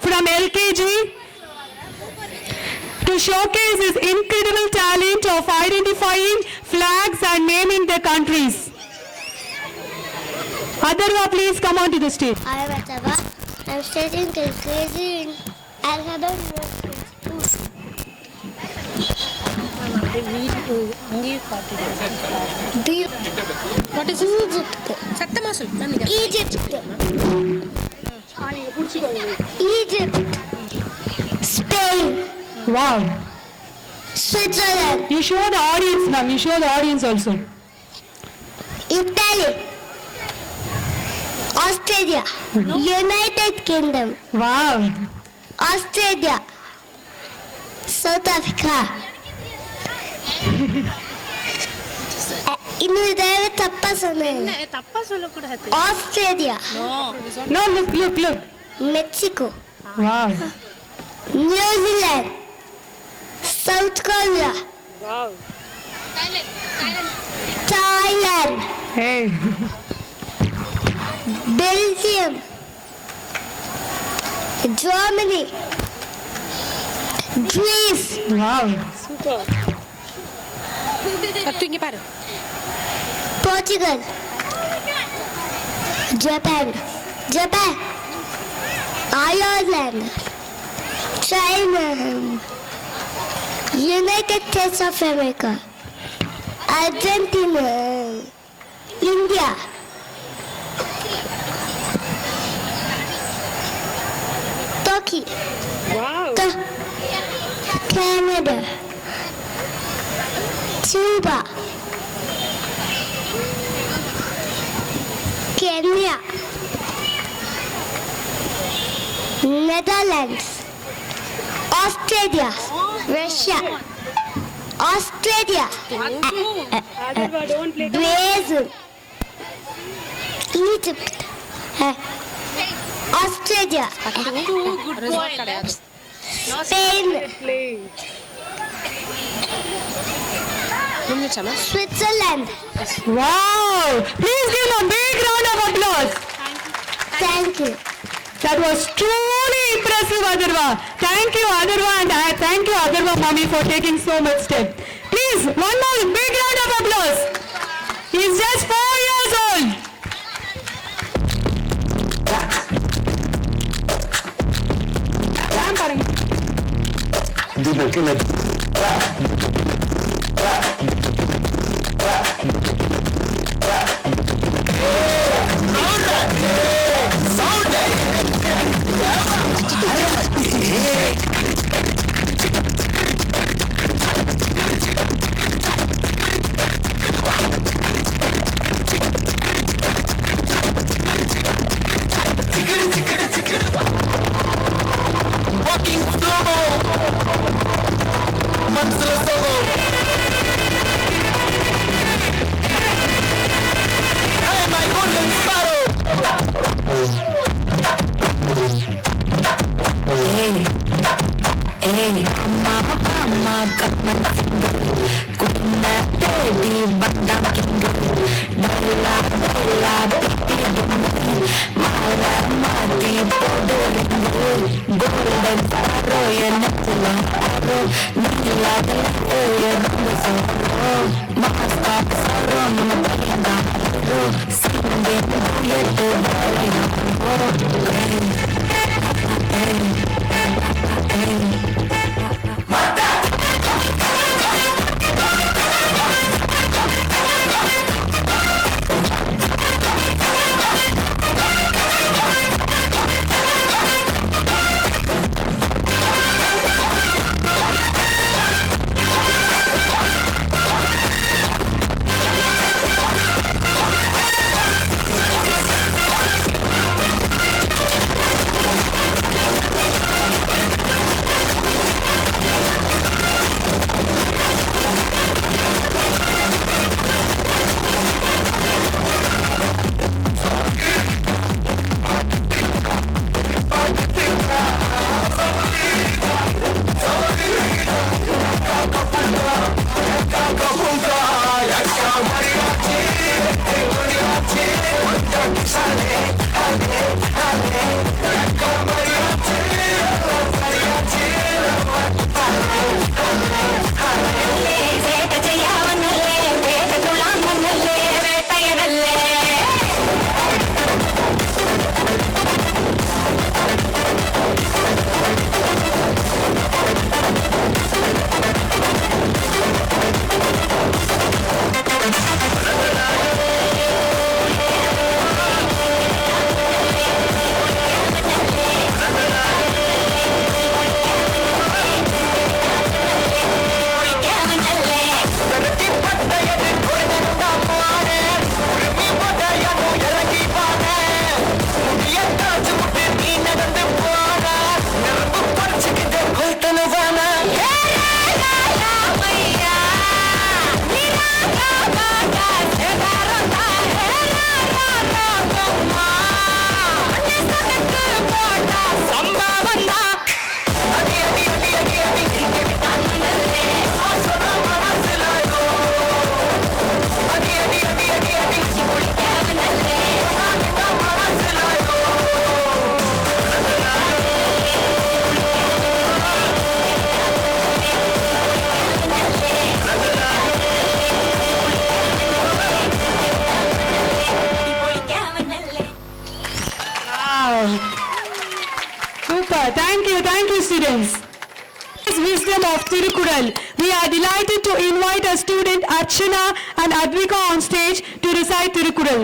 From LKG to showcase his incredible talent of identifying flags and naming their countries. Adarva, please come on to the stage. Hi, Vatava. I'm studying LKG in Alhada University. What is Egypt? சத்தமா சொல்லு. Egypt. Egypt. Spain. Wow. Switzerland. You show the audience, ma'am. You show the audience also. Italy, Australia, United Kingdom, Wow. Australia, South Africa. இன்னும் ஏதாவது தப்பா சொன்னேன். தப்பா சொல்லக்கூடாது. Australia, No, look. Mexico, Wow. New Zealand, south Korea, Thailand, Hey. Belgium, Germany, Greece, Wow. தூங்கி பாரு. Portugal, Japan, Ireland, China, United States of America, Argentina, India, Turkey, Canada, Cuba, Kenya, Netherlands, Australia, Russia, Australia, Brazil, Egypt, Australia, Spain, Switzerland. Wow. Please give a big round of applause. Thank you. That was truly impressive, Agarwa. Thank you, Agarwa, and I thank you, Agarwa Mommy, for taking so much step. Please, one more big round of applause. He's just 4 years old. Walking slow, manzil solo. Hey, my golden sparrow. Hey, mama, come kunna baby, bandam kingo, bala, mala, mati, golden sparrow, yenatula, nila, yenatula, maska, sparrow, mapayanda, singing, yetu, Thank you, students. Wisdom of Tirukural. We are delighted to invite our student Archana and Advika on stage to recite Tirukural.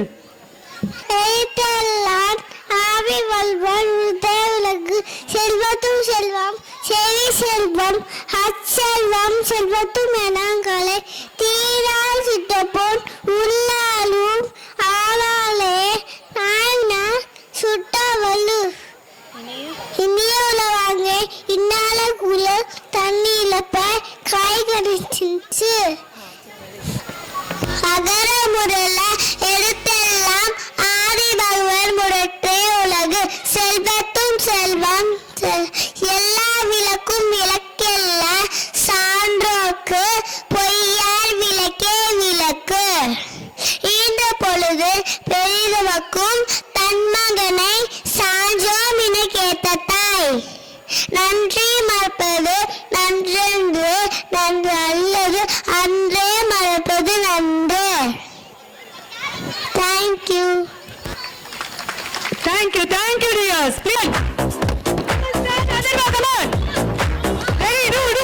எழுத்தெல்லாம் ஆவி வல்வன் உதவிலகு செல்வத்தும் செல்வம் செவி செல்வம் அச்செல்வம் செல்வத்தும் எனங்களை தீரால் சுட்டப்போன் உள்ளாலும் ஆளாலே ஆய்னா சுட்டவல்லு இனிய உலவாங்க இன்னால குல தண்ணி இழப்ப கை கடிச்சிச்சு அகர முரல எழுத்தெல்லாம் ஆதி பகவன் முரட்டே உலகு செல்வத்தும் செல்வம் எல்லா விளக்கும் விளக்கெல்ல சான்றோக்கு பொய்யார் விளக்கே விளக்கு ஈன்ற பொழுது பெரிதவக்கும் தன் மகனை சான்றோம் என கேட்ட தாய் நன்றி மறப்பது நன்றென்று நன்று அல்லது அன்றே மறப்பது நன்று. Thank you. Thank you, dears. Please. Come on. Hey, do.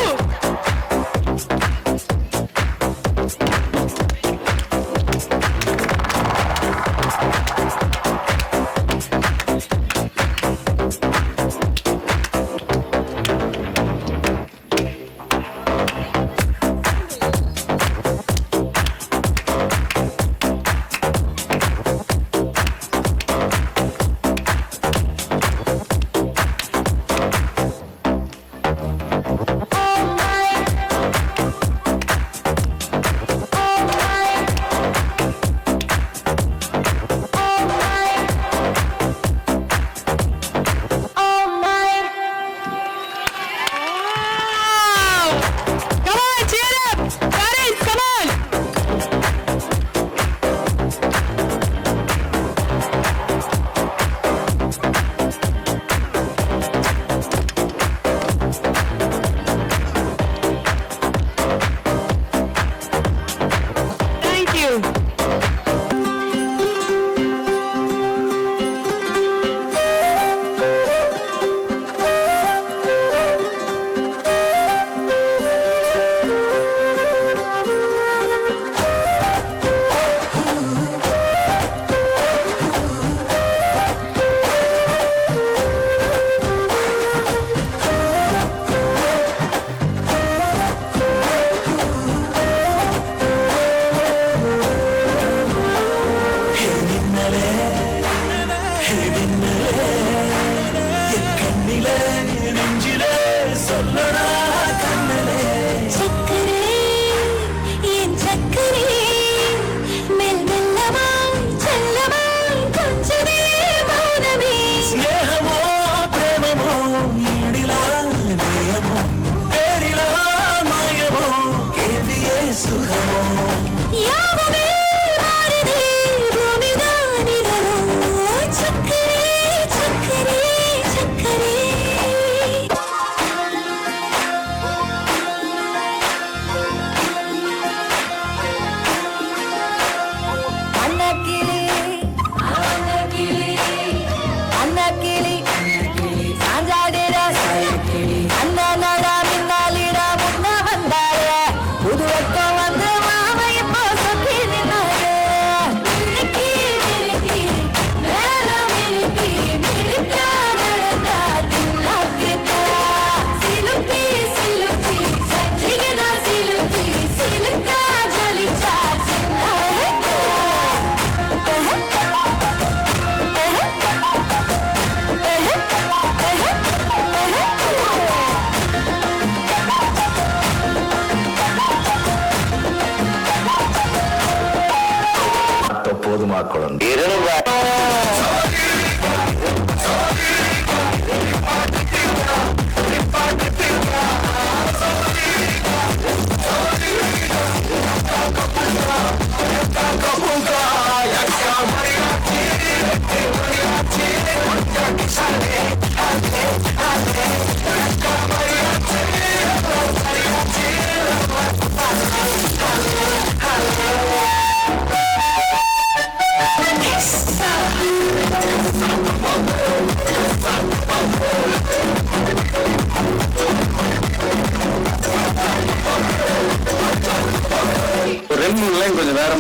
போதுமாக்கணும்.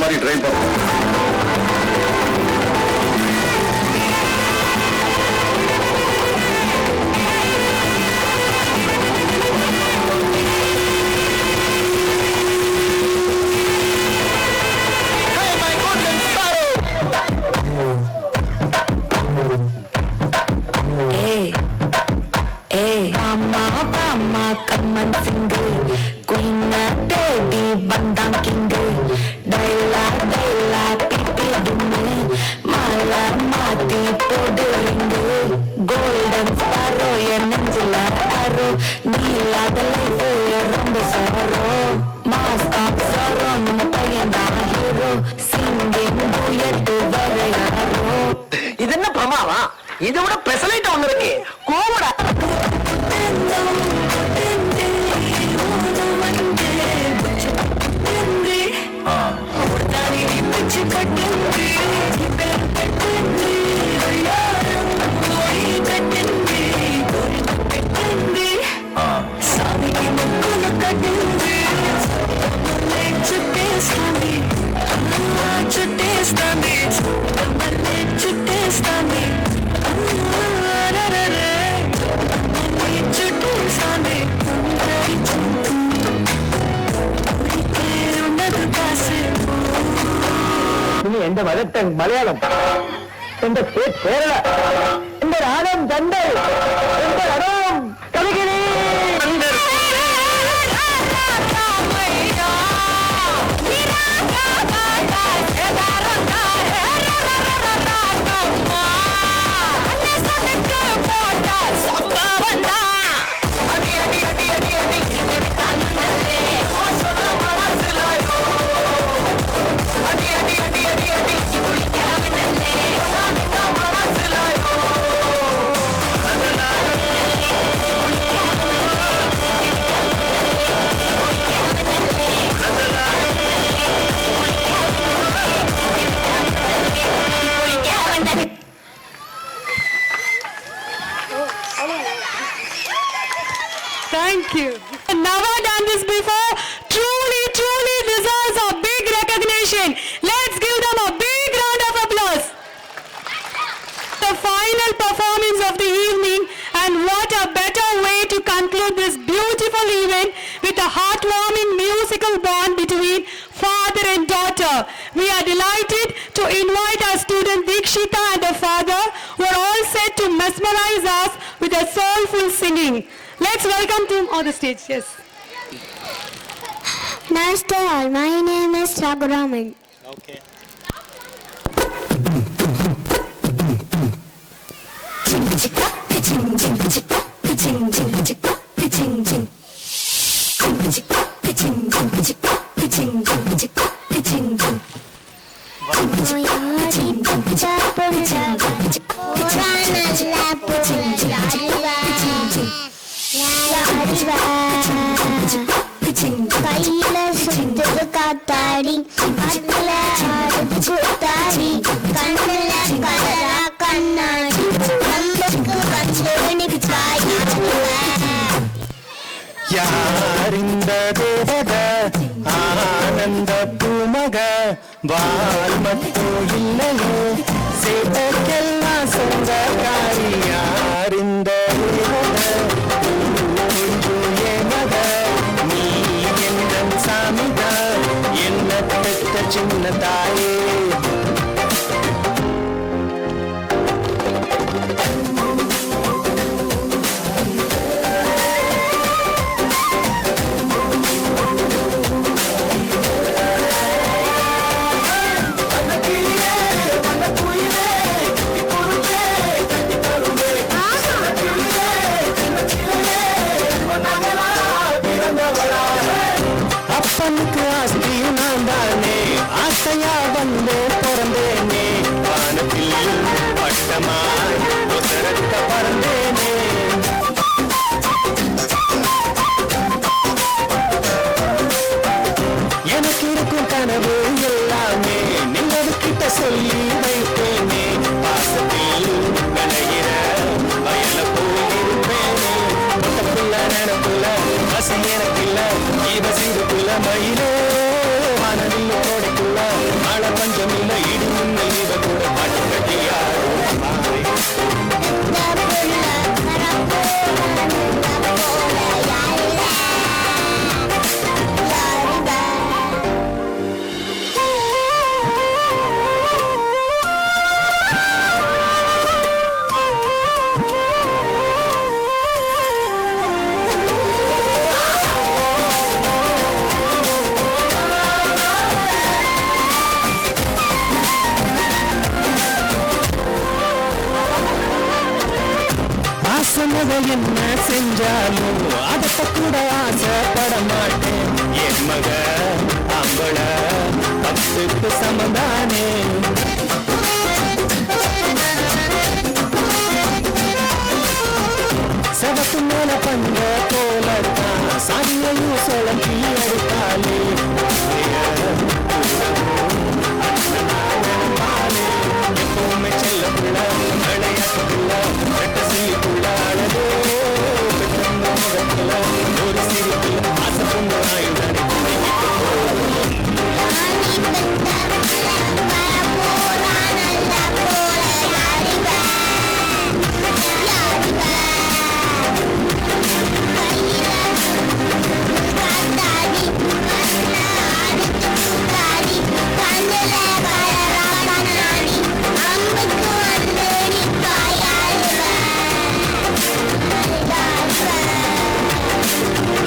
மாதிரி ட்ரை பண்ணுறோம். Come and sing, Queen Baby, Bandang King, Daila, Pipi Dume, Mala Mati, Podering, Golden Sparrow, Angela Arrow, Nila, the life, Rumba Sorrow, Mask of Sorrow, Napayana Hero, singing, Duet to Varayaro. இதென்ன பிரமாவா? இதை விட பெசலைட் ஒண்ணு இருக்கு. கோவடா. எந்த மதத்தன் மலையாளம் எந்த கேரள எந்த ராடம் தந்தை எந்த ரடம் கவிகிரி Thank you. Never done this before. Truly deserves a big recognition. Let's give them a big round of applause. The final performance of the evening, and what a better way to conclude this beautiful event with a heartwarming musical bond between father and daughter. We are delighted to invite our student Dikshita and her father, who are all set to mesmerize us with their soulful singing. Let's welcome them on the stage. Yes. Namaste all, my name is Raguraman. Okay. கையில சுத்துது காத்தாடி கண்ணுல ஆடுது கூத்தாடி கண்ணுல கலரா கண்ணாடி நம்புக்கு வந்து தாயி யாரிந்த தேவத ஆனந்த பூமக வால் மட்டும் இல்லையோ சேதக்கெல்லாம் சொந்தக்காரி யாரிந்த சாமிதா என்ன பெற்ற சின்ன தாயே மகன் என்ன செஞ்சாலும் அதட்ட கூட ஆசைப்பட மாட்டேன். என் மக அவள 10க்கு சமந்தானே. செவத்து மேல பண்ற போலத்தான் சாதியையும் சொலங்கி அடித்தாலே. எப்பவுமே செல்ல புள்ள விளையாட்டுக்குள்ள ரெட்ட சில்லிக்குள்ள அழகோ பெற்றவங்க முகத்துல ஒரு சிரிப்புல ஆசை பொண்ணு ஆயுதானே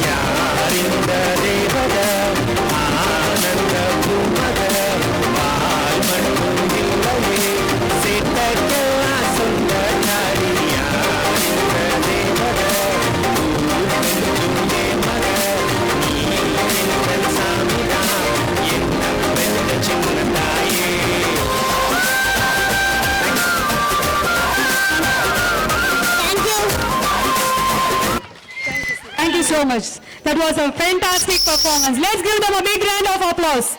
யாரிந்த தேவத ஆனந்த பூமத பால் மட்டும் இல்லையே சீட்டக்கெல்லாம் சொந்தக்காரி. யாரிந்த தேவத பூ மக நீ எங்கள் சாமிதான் என்ன பெற்ற சின்ன தாயே. Thank you so much. That was a fantastic performance. Let's give them a big round of applause.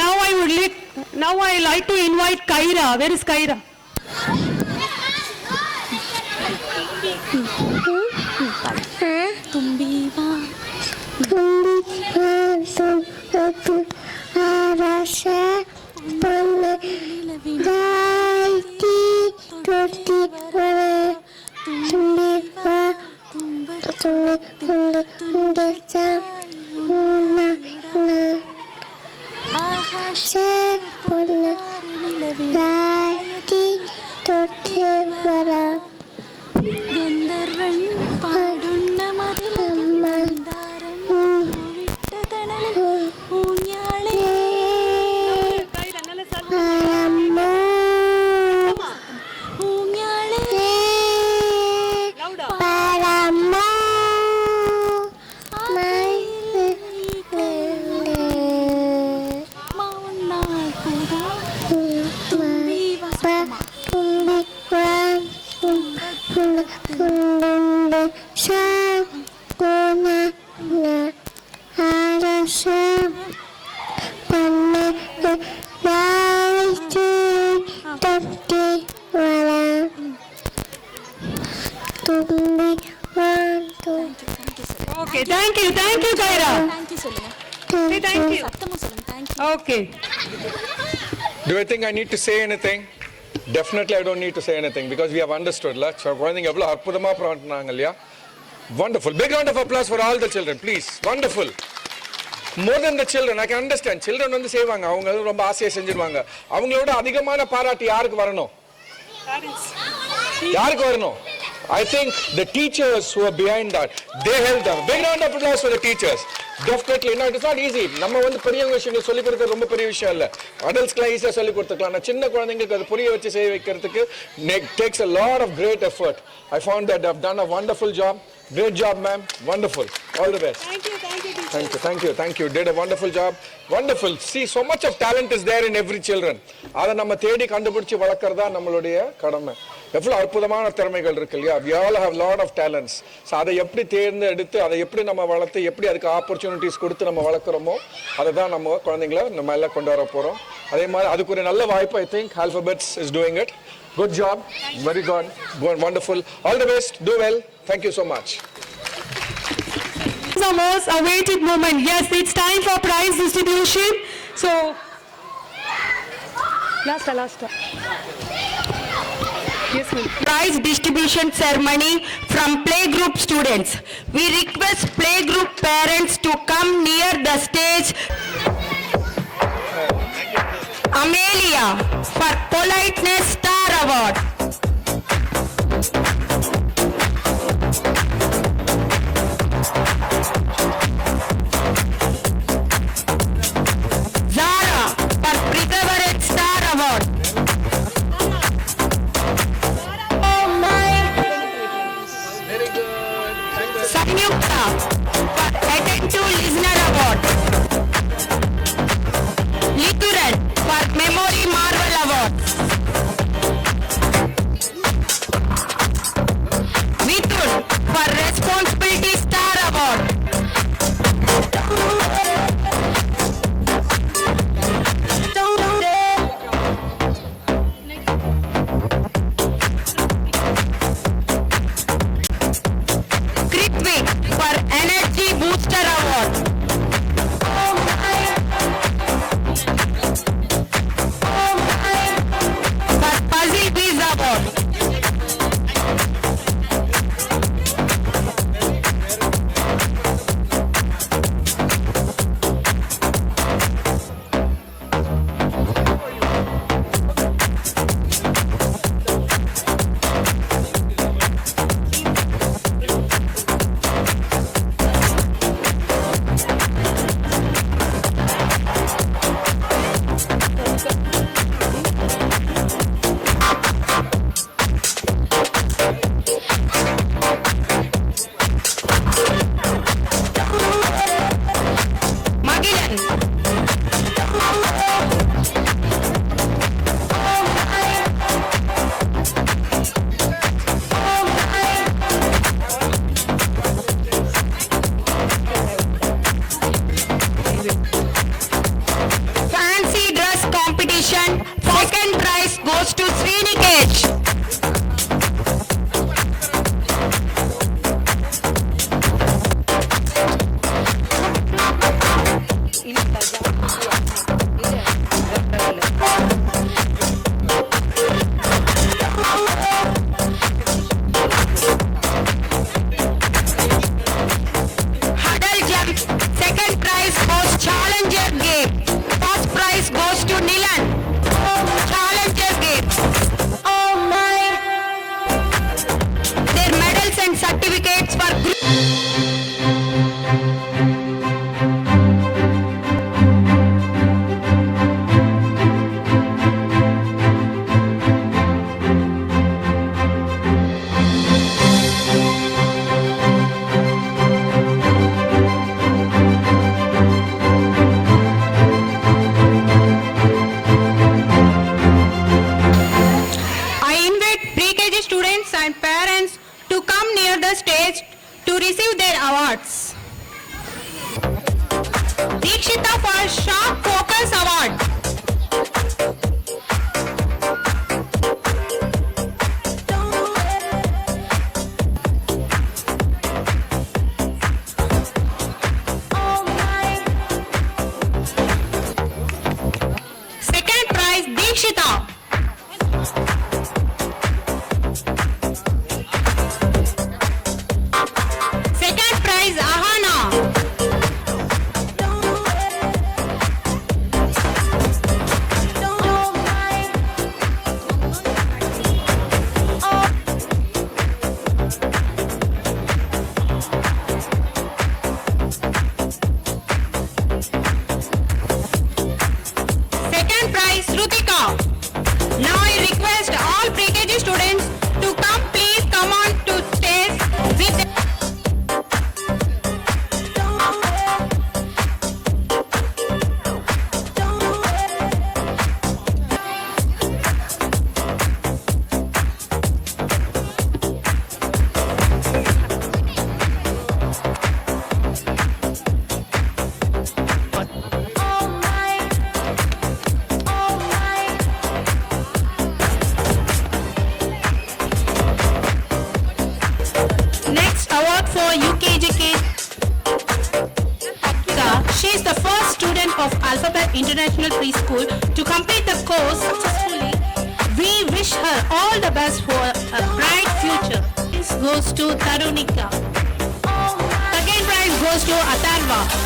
Now I like to invite Kaira. Where is Kaira? ഗന്ധർവൻ പാടുന്ന ഊഞ്ഞാളേ ഊഞ്ഞാളേ Okay, thank you, Kaira. Thank you சொல்லுங்க Say thank you. சத்தமா சொல்லுங்க thank you. Okay. Do I think I need to say anything? Definitely I don't need to say anything because we have understood. குழந்தைங்க எவ்வளவு அற்புதமா பண்ணாங்க இல்லையா? Wonderful. Big round of applause for all the children, please. Wonderful. More than the children, I can understand. Children வந்து செய்வாங்க, அவங்க ரொம்ப ஆசையா செஞ்சிருவாங்க. அவங்களோட அதிகமான பாராட்டு யாருக்கு வரணும்? யாருக்கு வரணும்? I think the teachers who are behind that, they helped them. Big round of applause for the teachers. Definitely. No, it's not easy. நம்ம வந்து பெரியவங்க விஷயங்கள் சொல்லிக் கொடுக்கிறது ரொம்ப பெரிய விஷயம் இல்ல. Adultsக்குலாம் ஈஸியா சொல்லிக் கொடுத்துக்கலாம். ஆனா சின்ன குழந்தைங்களுக்கு அது புரிய வச்சு செய்ய வைக்கிறதுக்கு takes a lot of great effort. I found that they have done a wonderful job. Great job, ma'am. Wonderful. All the best. Thank you. Did a wonderful job. Wonderful. See, so much of talent is there in every children. அதை நம்ம தேடி கண்டுபிடிச்சு வளர்க்கறதா நம்மளுடைய கடமை. எவ்வளவு அற்புதமான திறமைகள் இருக்கு இல்லையா? We all have lot of talents. So அதை எப்படி தேர்ந்தெடுத்து அதை எப்படி நம்ம வளர்த்து எப்படி அதுக்கு ஆப்பர்ச்சுனிட்டிஸ் கொடுத்து நம்ம வளர்க்குறோமோ அதை தான் நம்ம குழந்தைங்களை நம்ம எல்லாம் கொண்டு வர போறோம். அதே மாதிரி அதுக்கு ஒரு நல்ல வாய்ப்பு I think Alphabets is doing it. Good job. Very good. Wonderful. All the best. Do well. Thank you so much. The most awaited moment. Yes, it's time for prize distribution. So, last. Yes, ma'am. Prize distribution ceremony from playgroup students. We request playgroup parents to come near the stage. Amelia for Politeness Star Award. Zara for Perseverance Star Award. leakage. Hurdle jump, second prize goes challenger game. First prize goes to Nilan. Challenger game. Oh my. Their medals and certificates for group. I invite pre-KG students and parents to come near the stage to receive their awards. Deekshita for Sharp Focus Award. Oh my. Second prize Deekshita. Second prize Ahana. Oh my. Second prize Rutika. Now I request all pre-KG students to come, please come on to stage with Oh my. Oh my. next award for UKG kid. She is the first student of Alphabet International Preschool to complete the course successfully. We wish her all the best for a bright future. This goes to Tarunika. Second prize goes to Atharva.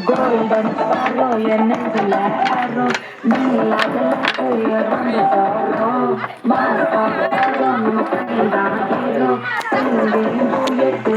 Golden பாரோ என்னதுல ஆரோ நீலாத இறந்துட்டாரோ மாசா நம்ம கைதான் hero சங்கேயும் எட்டு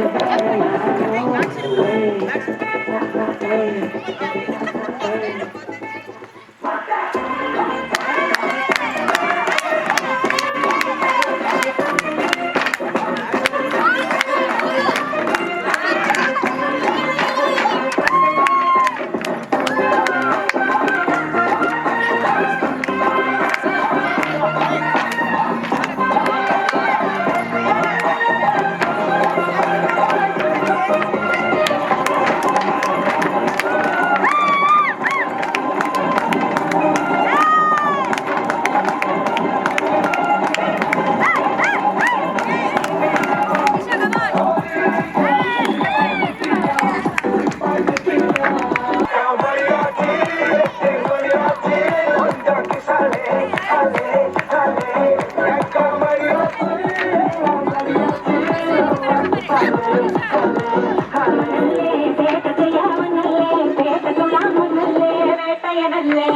வேட்டையனல்லே